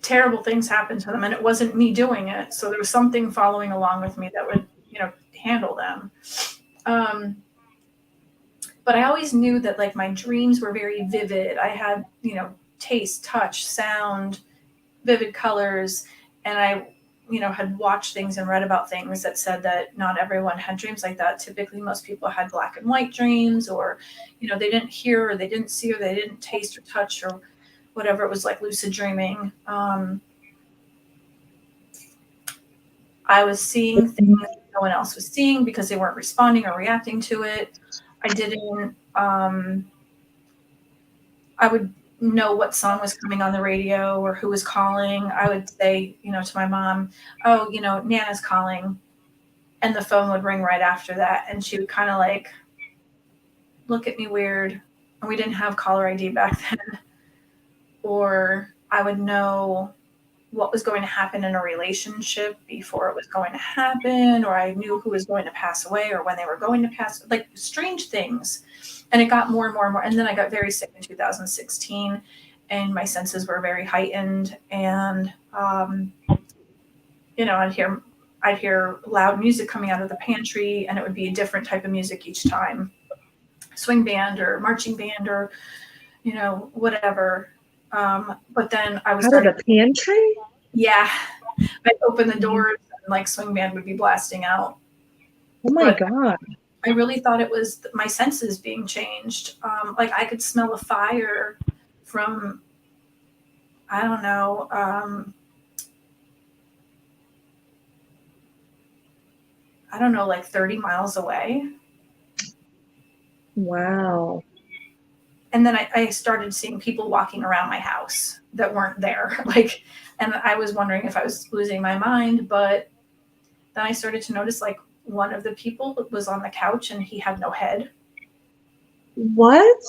terrible things happen to them, and it wasn't me doing it. So there was something following along with me that would, handle them. But I always knew that like my dreams were very vivid. I had, taste, touch, sound, vivid colors, and I, had watched things and read about things that said that not everyone had dreams like that. Typically, most people had black and white dreams, or, they didn't hear, or they didn't see, or they didn't taste or touch, or whatever. It was like lucid dreaming. I was seeing things that no one else was seeing because they weren't responding or reacting to it. I didn't, I would know what song was coming on the radio or who was calling. I would say, to my mom, oh, Nana's calling. And the phone would ring right after that. And she would kind of like look at me weird. And we didn't have caller ID back then. Or I would know what was going to happen in a relationship before it was going to happen, or I knew who was going to pass away or when they were going to pass, like strange things. And it got more and more and more. And then I got very sick in 2016 and my senses were very heightened. And, I'd hear loud music coming out of the pantry, and it would be a different type of music each time. Swing band or marching band or, whatever. But then I was out of the pantry. Yeah, I'd open the doors and like swing band would be blasting out. Oh my God! I really thought it was my senses being changed. Like I could smell a fire from, I don't know, like 30 miles away. Wow. And then I started seeing people walking around my house that weren't there. And I was wondering if I was losing my mind. But then I started to notice like one of the people was on the couch and he had no head. What?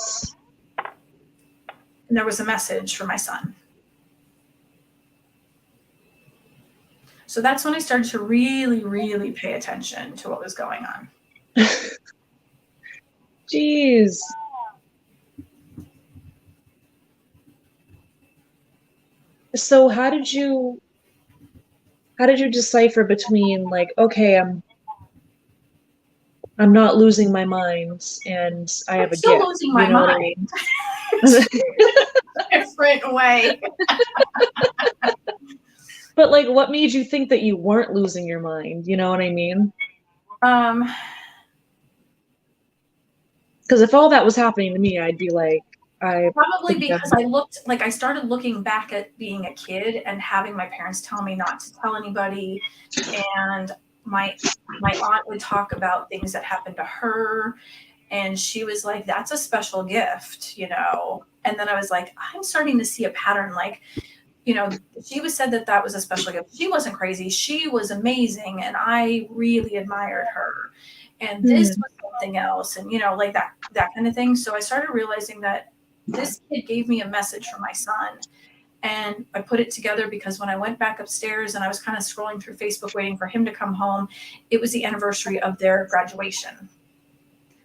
And there was a message for my son. So that's when I started to really, really pay attention to what was going on. Jeez. So how did you decipher between like, okay, I'm not losing my mind and I have a gift? I'm still losing my mind. Different way. But like, what made you think that you weren't losing your mind? You know what I mean? Because if all that was happening to me, I'd be like, probably because I started looking back at being a kid and having my parents tell me not to tell anybody, and my aunt would talk about things that happened to her, and she was like, that's a special gift, and then I was like, I'm starting to see a pattern, like, she was said that was a special gift. She wasn't crazy, she was amazing, and I really admired her, and this was something else, and like that kind of thing. So I started realizing that this kid gave me a message from my son. And I put it together because when I went back upstairs and I was kind of scrolling through Facebook waiting for him to come home, it was the anniversary of their graduation.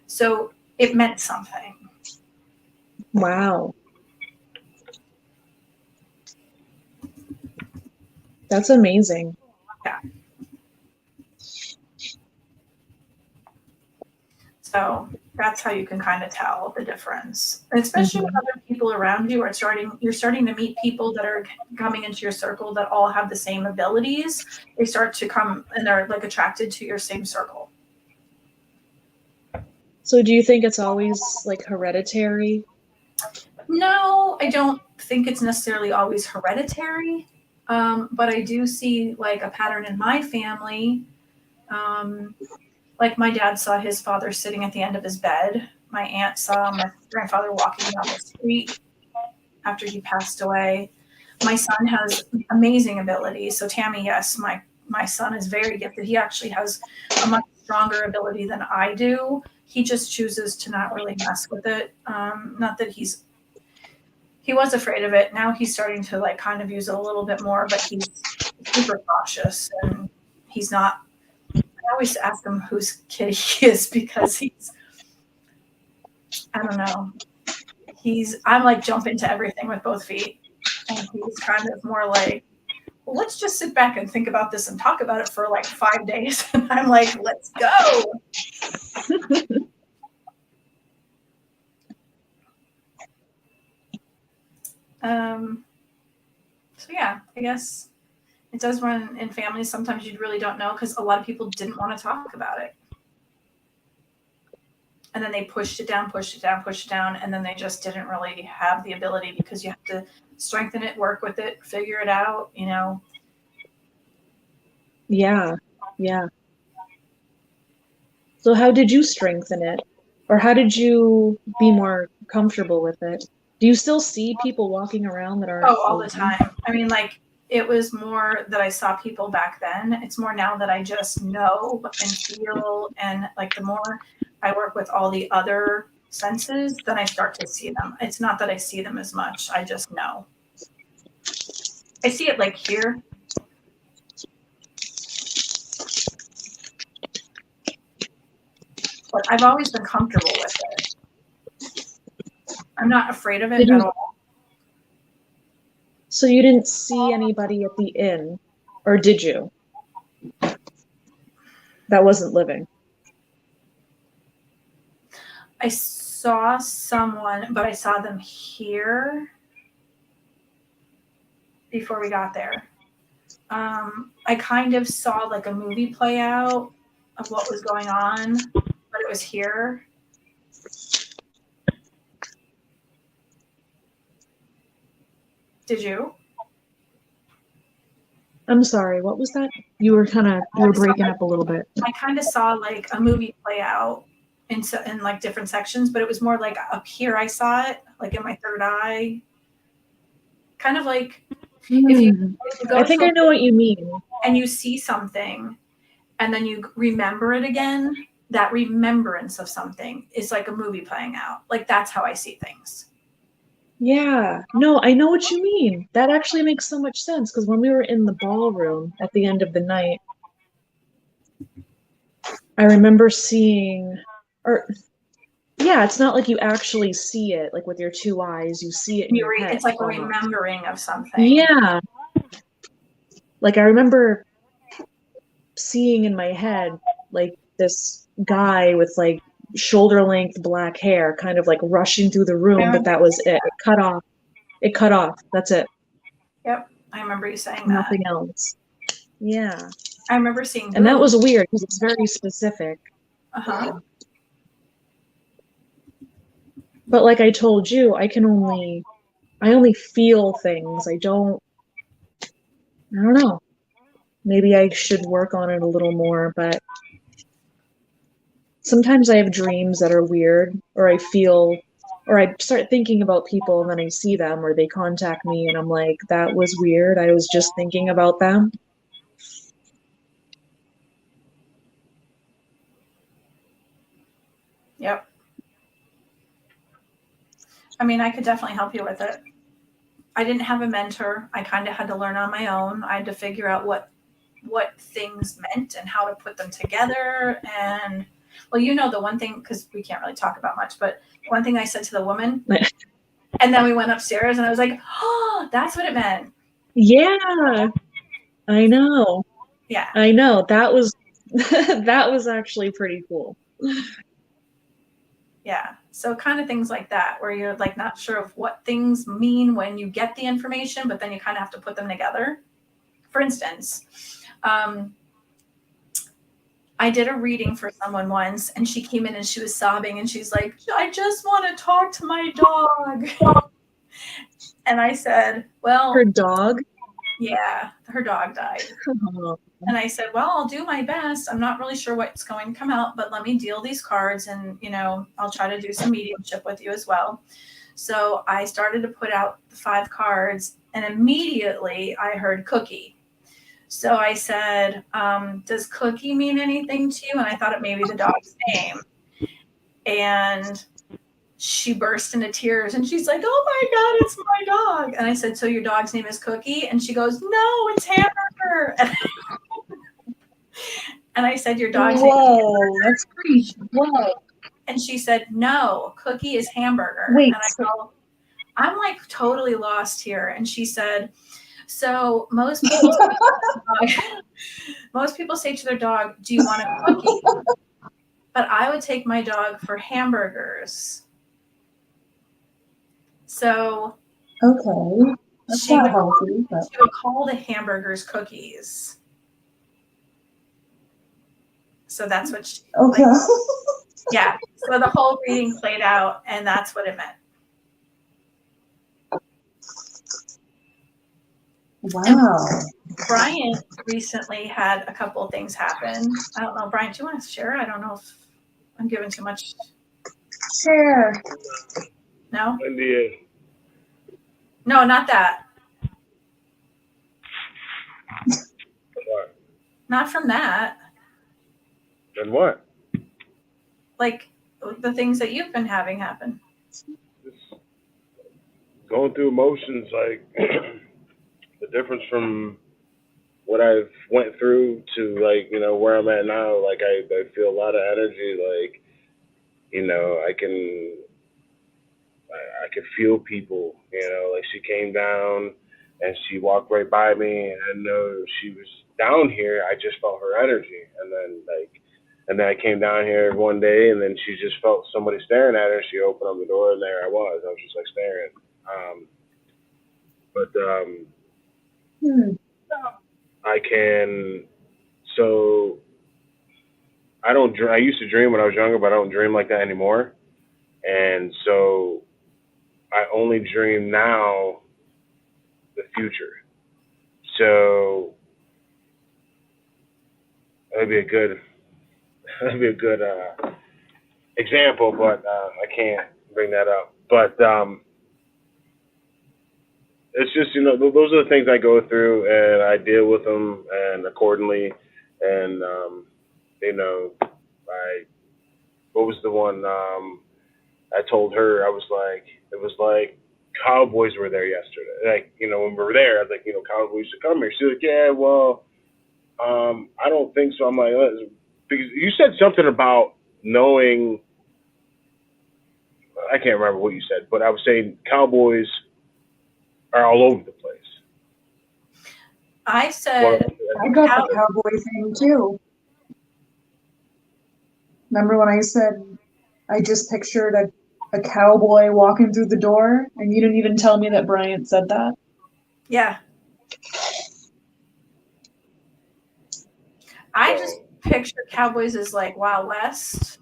So it meant something. Wow. That's amazing. Yeah. So that's how you can kind of tell the difference, and especially when other people around you you're starting to meet people that are coming into your circle that all have the same abilities. They start to come and they're like attracted to your same circle. So do you think it's always like hereditary? No, I don't think it's necessarily always hereditary. But I do see like a pattern in my family. Like my dad saw his father sitting at the end of his bed. My aunt saw my grandfather walking down the street after he passed away. My son has amazing abilities. So Tammy, yes, my son is very gifted. He actually has a much stronger ability than I do. He just chooses to not really mess with it. Not that he was afraid of it. Now he's starting to like kind of use it a little bit more, but he's super cautious and he's not. I always ask him whose kid he is because I don't know. I'm like jump into everything with both feet. And he's kind of more like, well, let's just sit back and think about this and talk about it for like 5 days. And I'm like, let's go. So yeah, I guess it does run in families. Sometimes you really don't know because a lot of people didn't want to talk about it. And then they pushed it down, and then they just didn't really have the ability because you have to strengthen it, work with it, figure it out, you know. Yeah. So how did you strengthen it? Or how did you be more comfortable with it? Do you still see people walking around that aren't? Oh, all the time. I mean, like, it was more that I saw people back then. It's more now that I just know and feel, and like the more I work with all the other senses, then I start to see them. It's not that I see them as much. I just know. I see it like here. But I've always been comfortable with it. I'm not afraid of it at all. So you didn't see anybody at the inn, or did you? That wasn't living. I saw someone, but I saw them here before we got there. I kind of saw like a movie play out of what was going on, but it was here. Did you? I'm sorry, what was that? You were breaking up a little bit. I kind of saw like a movie play out in like different sections, but it was more like up here I saw it, like in my third eye. Kind of like if you go I think I know what you mean. And you see something and then you remember it again, that remembrance of something is like a movie playing out. Like that's how I see things. Yeah, no, I know what you mean. That actually makes so much sense because when we were in the ballroom at the end of the night, I remember seeing, yeah, it's not like you actually see it, like with your two eyes, you see it in your head. It's like a remembering of something. Yeah. Like I remember seeing in my head, like this guy with like shoulder length black hair kind of like rushing through the room, but that was it. It cut off. That's it. Yep. I remember you saying Nothing else. Yeah. I remember seeing and that was weird because it's very specific. But like I told you, I only feel things. I don't know. Maybe I should work on it a little more, but sometimes I have dreams that are weird, or I start thinking about people and then I see them or they contact me and I'm like, that was weird. I was just thinking about them. Yep. I mean, I could definitely help you with it. I didn't have a mentor. I kind of had to learn on my own. I had to figure out what things meant and how to put them together. And well, you know, the one thing, because we can't really talk about much, but one thing I said to the woman, and then we went upstairs and I was like, oh, that's what it meant. Yeah, I know. Yeah. I know. That was actually pretty cool. Yeah. So kind of things like that, where you're like not sure of what things mean when you get the information, but then you kind of have to put them together. For instance, I did a reading for someone once and she came in and she was sobbing and she's like, I just want to talk to my dog. And I said, well, her dog? Yeah, her dog died. And I said, well, I'll do my best. I'm not really sure what's going to come out, but let me deal these cards and, you know, I'll try to do some mediumship with you as well. So I started to put out the 5 cards and immediately I heard Cookie. So I said, does Cookie mean anything to you? And I thought it may be the dog's name. And she burst into tears and she's like, oh my God, it's my dog. And I said, so your dog's name is Cookie? And she goes, no, it's Hamburger. And I said, your dog's name is Hamburger? That's pretty. Whoa. And she said, no, Cookie is Hamburger. Wait. And I go, I'm like totally lost here. And she said, so most people say to their dog, do you want a cookie? But I would take my dog for hamburgers. So Okay. That's she not would healthy, but she would call the hamburgers cookies. So that's what she, okay. like, yeah. So the whole reading played out, and that's what it meant. Wow. Bryant recently had a couple of things happen. I don't know, Bryant, do you want to share? I don't know if I'm giving too much. Share. No? India. No, not that. What? Not from that. Then what? Like the things that you've been having happen. Just going through emotions, like the difference from what I've went through to like, where I'm at now. Like I feel a lot of energy. Like, I could feel people. Like she came down and she walked right by me, and I know she was down here. I just felt her energy, and then I came down here one day, and then she just felt somebody staring at her. She opened up the door, and there I was. I was just like staring. But Hmm. I can. So I don't. I used to dream when I was younger, but I don't dream like that anymore. And so I only dream now the future. So that'd be a good that'd be a good example, but I can't bring that up. But it's just those are the things I go through, and I deal with them and accordingly. And I what was the one I told her? I was like, it was like Cowboys were there yesterday. Like when we were there, I was like, Cowboys should come here. She's like, yeah, well, I don't think so. I'm like, because you said something about knowing. I can't remember what you said, but I was saying Cowboys are all over the place. I Well, said, I got the cowboy thing too. Remember when I said I just pictured a cowboy walking through the door, and you didn't even tell me that Bryant said that? yeah. I just picture cowboys as like Wild West,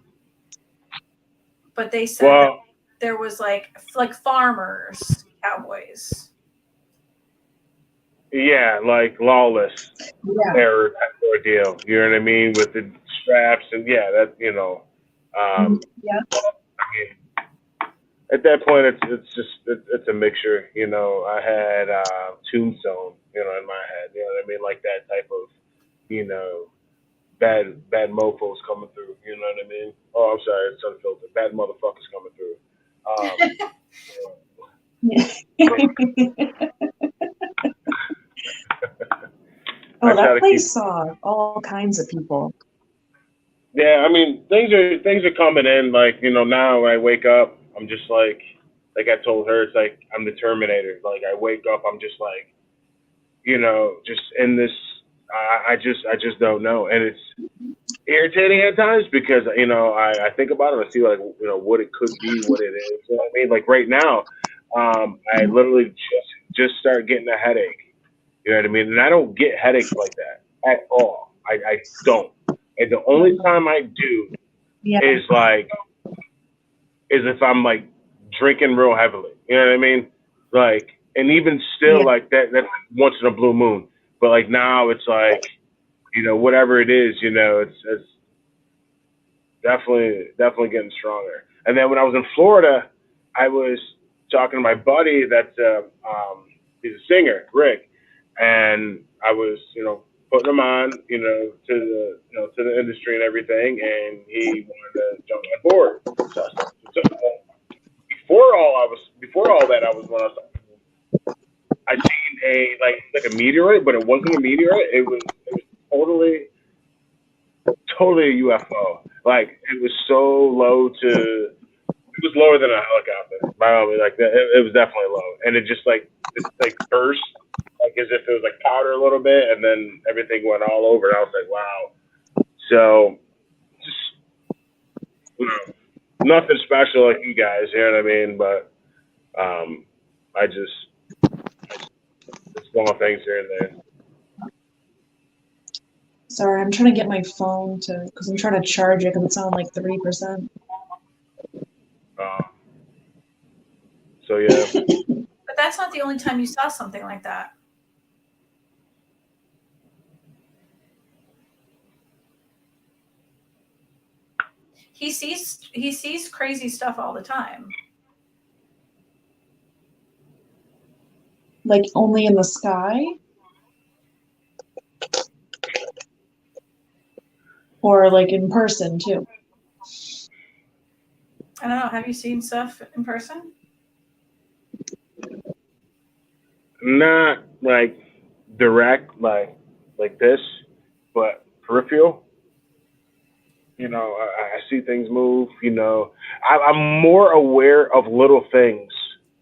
but they said that well, there was like farmers cowboys. yeah, like lawless Yeah. error ordeal. You know what I mean? With the straps and yeah, that Yeah. I mean, at that point, it's just it's a mixture. I had Tombstone, in my head. You know what I mean? Like that type of, you know, bad mofos coming through. You know what I mean? Oh, I'm sorry, it's unfiltered. Bad motherfuckers coming through. I Oh, try that to keep. place saw all kinds of people. Yeah, I mean, things are coming in. Like now when I wake up, I'm just like I told her, it's like I'm the Terminator. Like I wake up, I'm just like, just in this. I just don't know, and it's irritating at times because I think about it, I see like what it could be, what it is. You know what I mean? Like right now, I literally just started getting a headache. You know what I mean? And I don't get headaches like that at all. I don't. And the only time I do Yeah. is if I'm like drinking real heavily. You know what I mean? Like, and even still, Yeah. like that's once in a blue moon. But like now, it's like whatever it is, it's definitely getting stronger. And then when I was in Florida, I was talking to my buddy that's he's a singer, Rick, and I was putting him on to the industry and everything, and he wanted to jump on board. So before all that, I was when I seen like a meteorite, but it wasn't a meteorite. It was totally a UFO. Like it was so low to It was lower than a helicopter. By all means, like it was definitely low, and it just like burst, like as if it was like powder a little bit, and then everything went all over. And I was like, wow. So just nothing special like you guys, you know what I mean? But I just small things here and there. Sorry, I'm trying to get my phone to, because I'm trying to charge it because it's on like 3%. So yeah. But that's not the only time you saw something like that. He sees crazy stuff all the time. Like only in the sky? Or like in person too? I don't know. Have you seen stuff in person? Not like direct, like this, but peripheral. You know, I see things move. You know, I'm more aware of little things.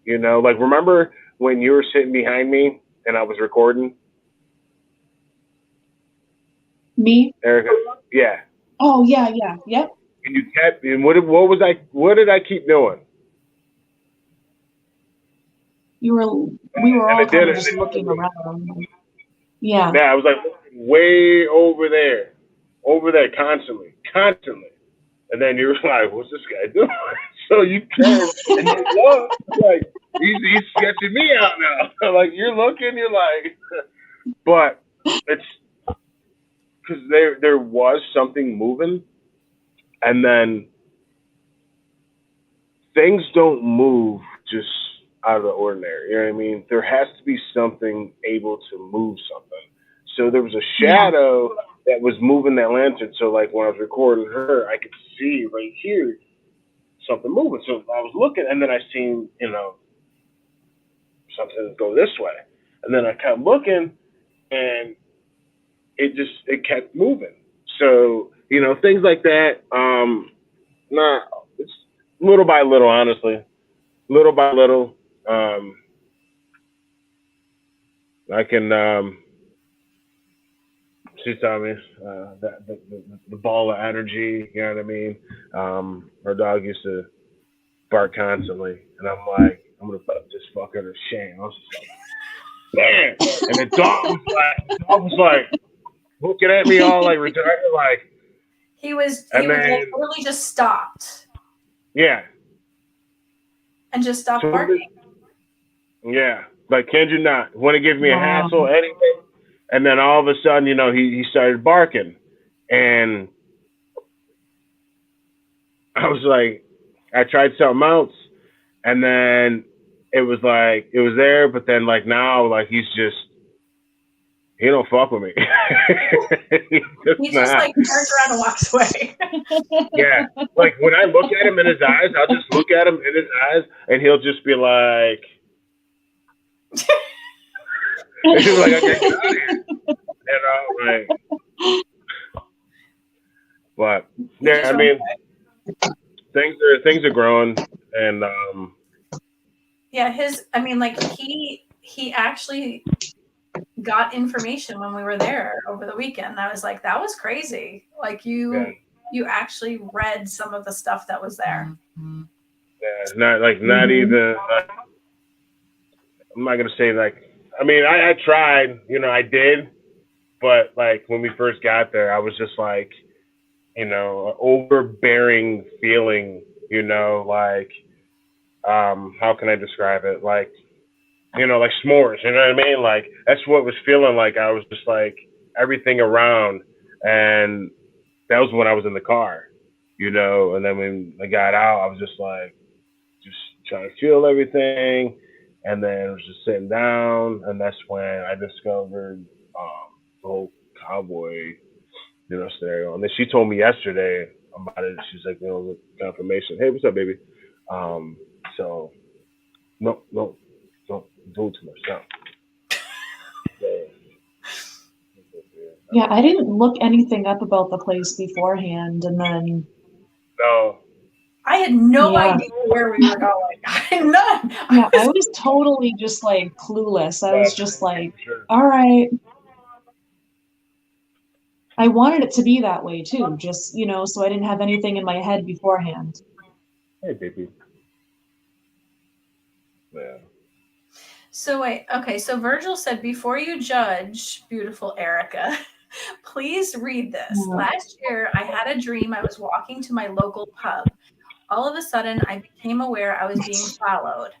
You know, like remember when you were sitting behind me and I was recording? Me? Erica, yeah. Oh yeah, yep. And you kept. And what did I keep doing? We were all kind of just looking around. Yeah. Yeah, I was like way over there, constantly. And then you were like, "What's this guy doing?" So you turned and you look like he's sketching me out now. Like you're looking, you're like, but it's because there was something moving, and then things don't move just out of the ordinary. You know what I mean? There has to be something able to move something. So there was a shadow that was moving that lantern. So like when I was recording her, I could see right here something moving. So I was looking, and then I seen something go this way, and then I kept looking, and it kept moving. So things like that. It's little by little, honestly, little by little. I can. She's telling me that the ball of energy. You know what I mean? Her dog used to bark constantly, and I'm like, I'm gonna put this fucker to shame. I was just like, bam! And the dog was like looking at me all like retarded, like. He was literally just stopped. Yeah. And just stopped barking. Yeah, like kid you not, want to give me a hassle, anything, and then all of a sudden, he started barking, and I was like, I tried something else, and then it was there, but then like now, like he don't fuck with me. he just like turns around and walks away. Yeah, like when I look at him in his eyes, I'll just look at him in his eyes, and he'll just be like. And he was like, okay, get out of here. Like, but yeah, I mean, things are growing, and yeah, he actually got information when we were there over the weekend. I was like, that was crazy. Like you actually read some of the stuff that was there. Yeah, not even. I'm not gonna say like. I mean, I tried. I did, but like when we first got there, I was just like, an overbearing feeling. Like, how can I describe it? Like, like s'mores. You know what I mean? Like that's what it was feeling like. I was just like everything around, and that was when I was in the car. And then when I got out, I was just like, just trying to feel everything. And then I was just sitting down, and that's when I discovered the whole cowboy, scenario. And then she told me yesterday about it. She's like, confirmation. Hey, what's up, baby? So, no, don't do too much now. Yeah, I didn't look anything up about the place beforehand, and then. No. I had no Yeah. idea where we were going. None. Yeah, I was totally just like clueless. I was just like, Sure. all right. I wanted it to be that way too, just, so I didn't have anything in my head beforehand. Hey, baby. Yeah. So wait, okay, so Virgil said, before you judge, beautiful Erica, please read this. Yeah. Last year, I had a dream I was walking to my local pub. All of a sudden, I became aware I was being followed.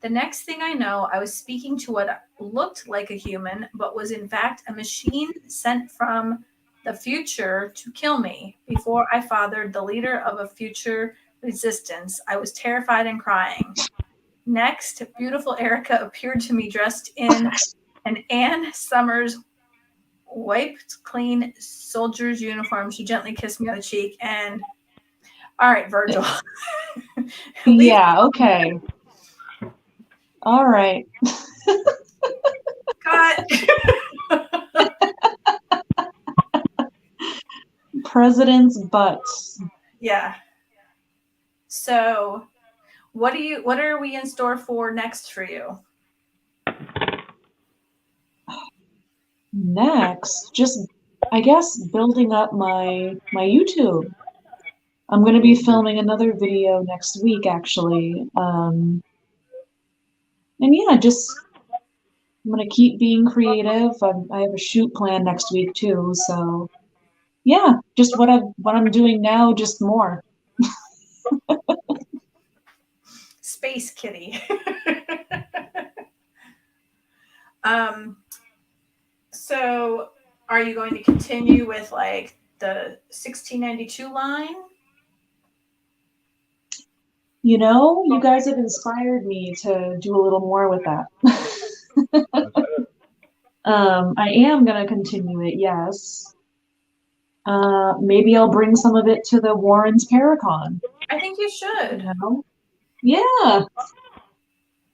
The next thing I know, I was speaking to what looked like a human, but was in fact a machine sent from the future to kill me. Before I fathered the leader of a future resistance, I was terrified and crying. Next, beautiful Erica appeared to me dressed in an Anne Summers wiped clean soldier's uniform. She gently kissed me on the cheek and, all right, Virgil. Leave. Yeah, okay. All right. Cut. President's butts. Yeah. So what are we in store for next for you? Next, just I guess building up my YouTube. I'm going to be filming another video next week, actually. And yeah, I'm going to keep being creative. I have a shoot plan next week too, so yeah, just what I'm doing now, just more. Space Kitty. So are you going to continue with like the 1692 line? You guys have inspired me to do a little more with that. I am going to continue it, yes. Maybe I'll bring some of it to the Warrens Paracon. I think you should. Yeah.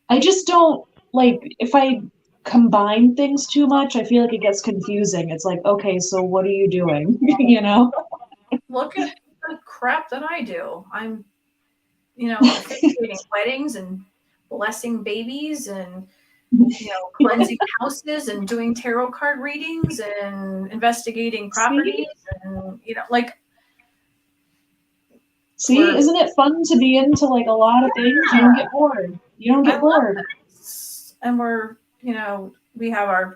I just don't like if I combine things too much, I feel like it gets confusing. It's like, okay, so what are you doing? Look at the crap that I do. I'm, officiating weddings and blessing babies and, cleansing houses and doing tarot card readings and investigating properties and, See, isn't it fun to be into like a lot of things? You don't get bored. You don't get bored. And we're, we have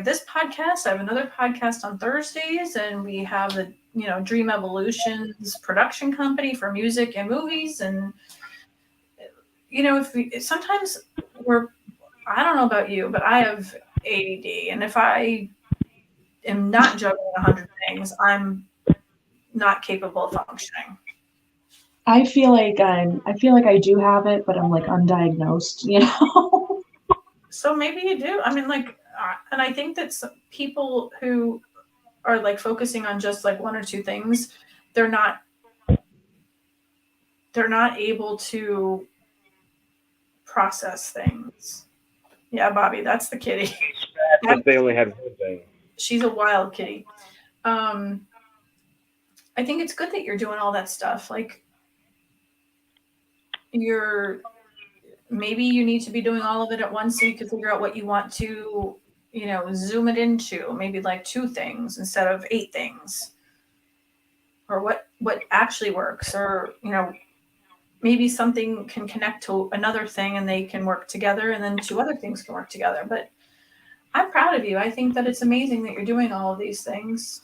this podcast. I have another podcast on Thursdays, and we have the, Dream Evolutions production company for music and movies. And, sometimes I don't know about you, but I have ADD. And if I am not juggling 100 things, I'm not capable of functioning. I feel like I do have it, but I'm like undiagnosed, So maybe you do. I mean, and I think that people who are like focusing on just like one or two things, they're not able to process things. Yeah, Bobby, that's the kitty. If they only had one thing. She's a wild kitty. I think it's good that you're doing all that stuff. Like maybe you need to be doing all of it at once so you can figure out what you want to, zoom it into. Maybe like 2 things instead of 8 things. Or what actually works, or, maybe something can connect to another thing and they can work together, and then 2 other things can work together. But I'm proud of you. I think that it's amazing that you're doing all of these things.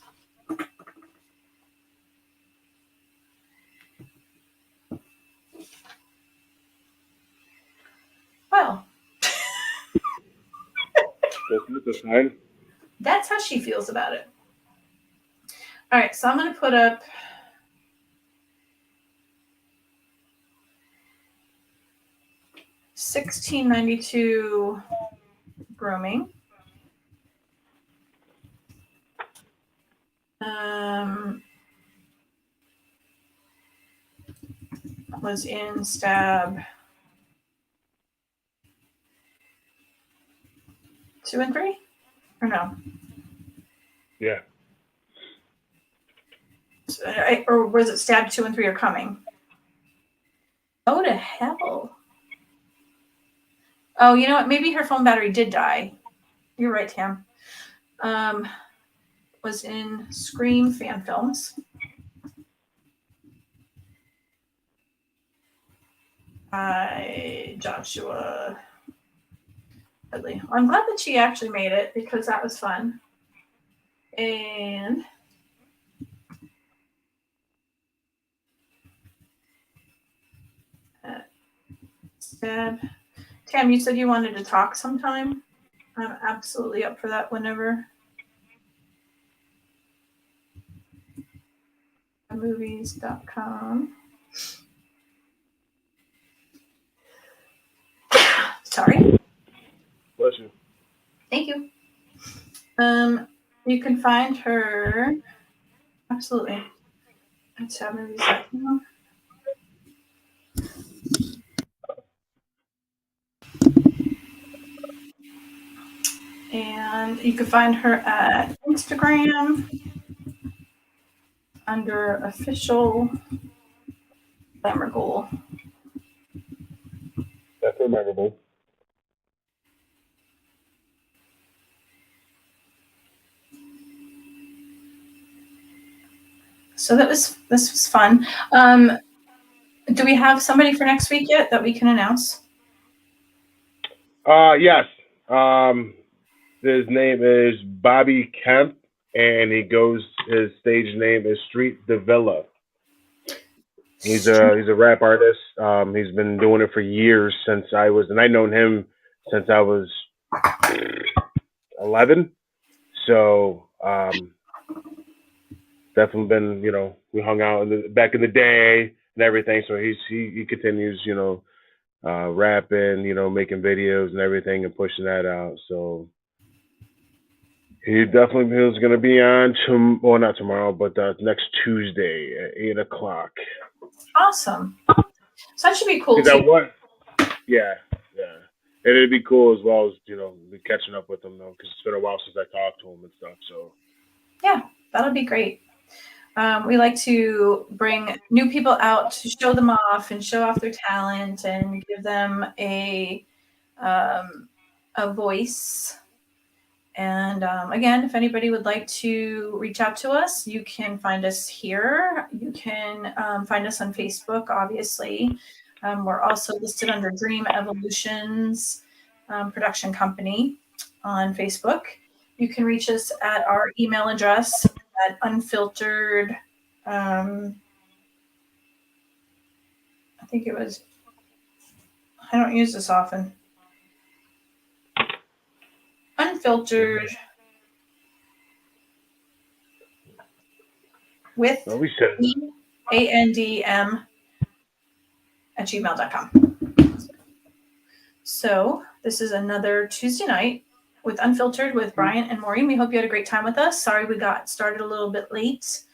Well, that's how she feels about it. All right, so I'm going to put up $16.92 grooming. Was in stab 2 and 3, or no? Yeah. Or was it stab 2 and 3 are coming? Oh, you know what? Maybe her phone battery did die. You're right, Tam. Was in Scream fan films. By Joshua Dudley. I'm glad that she actually made it because that was fun. And Stab. Tam, you said you wanted to talk sometime. I'm absolutely up for that whenever. Movies.com. Sorry. Bless you. Thank you. You can find her absolutely at tabmovies.com. And you can find her at Instagram under official Glamour Goal. That's memorable. So this was fun. Do we have somebody for next week yet that we can announce? Yes. His name is Bobby Kemp, and his stage name is Street Devilla. He's a rap artist. He's been doing it for years and I've known him since I was 11. So definitely been, we hung out back in the day and everything. So he continues, rapping, making videos and everything and pushing that out. So he definitely is going to be on, not tomorrow, but next Tuesday at 8:00. Awesome. So that should be cool That too. what? Yeah. And it'd be cool as well as, be catching up with him, though, because it's been a while since I talked to him and stuff. So, yeah, that'll be great. We like to bring new people out to show them off and show off their talent and give them a voice. And again, if anybody would like to reach out to us, you can find us here. You can find us on Facebook, obviously. We're also listed under Dream Evolutions Production Company on Facebook. You can reach us at our email address at Unfiltered. I think it was, I don't use this often. Unfiltered with ANDM at gmail.com. So this is another Tuesday night with Unfiltered with Bryant and Maureen. We hope you had a great time with us. Sorry we got started a little bit late.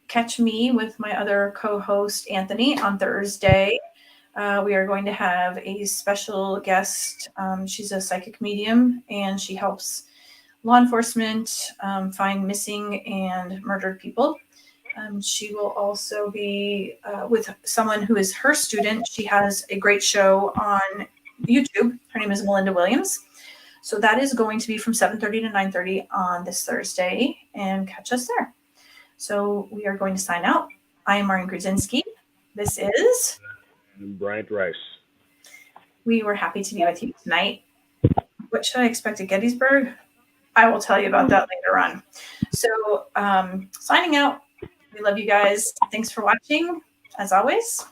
Catch me with my other co-host Anthony on Thursday. We are going to have a special guest. She's a psychic medium and she helps law enforcement find missing and murdered people. She will also be with someone who is her student. She has a great show on YouTube. Her name is Melinda Williams. So that is going to be from 7:30 to 9:30 on this Thursday, and catch us there. So we are going to sign out. I am Maureen Grudzinski. This is Bryant Rice. We were happy to be with you tonight. What should I expect at Gettysburg? I will tell you about that later on. So signing out. We love you guys. Thanks for watching. As always,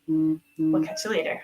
we'll catch you later.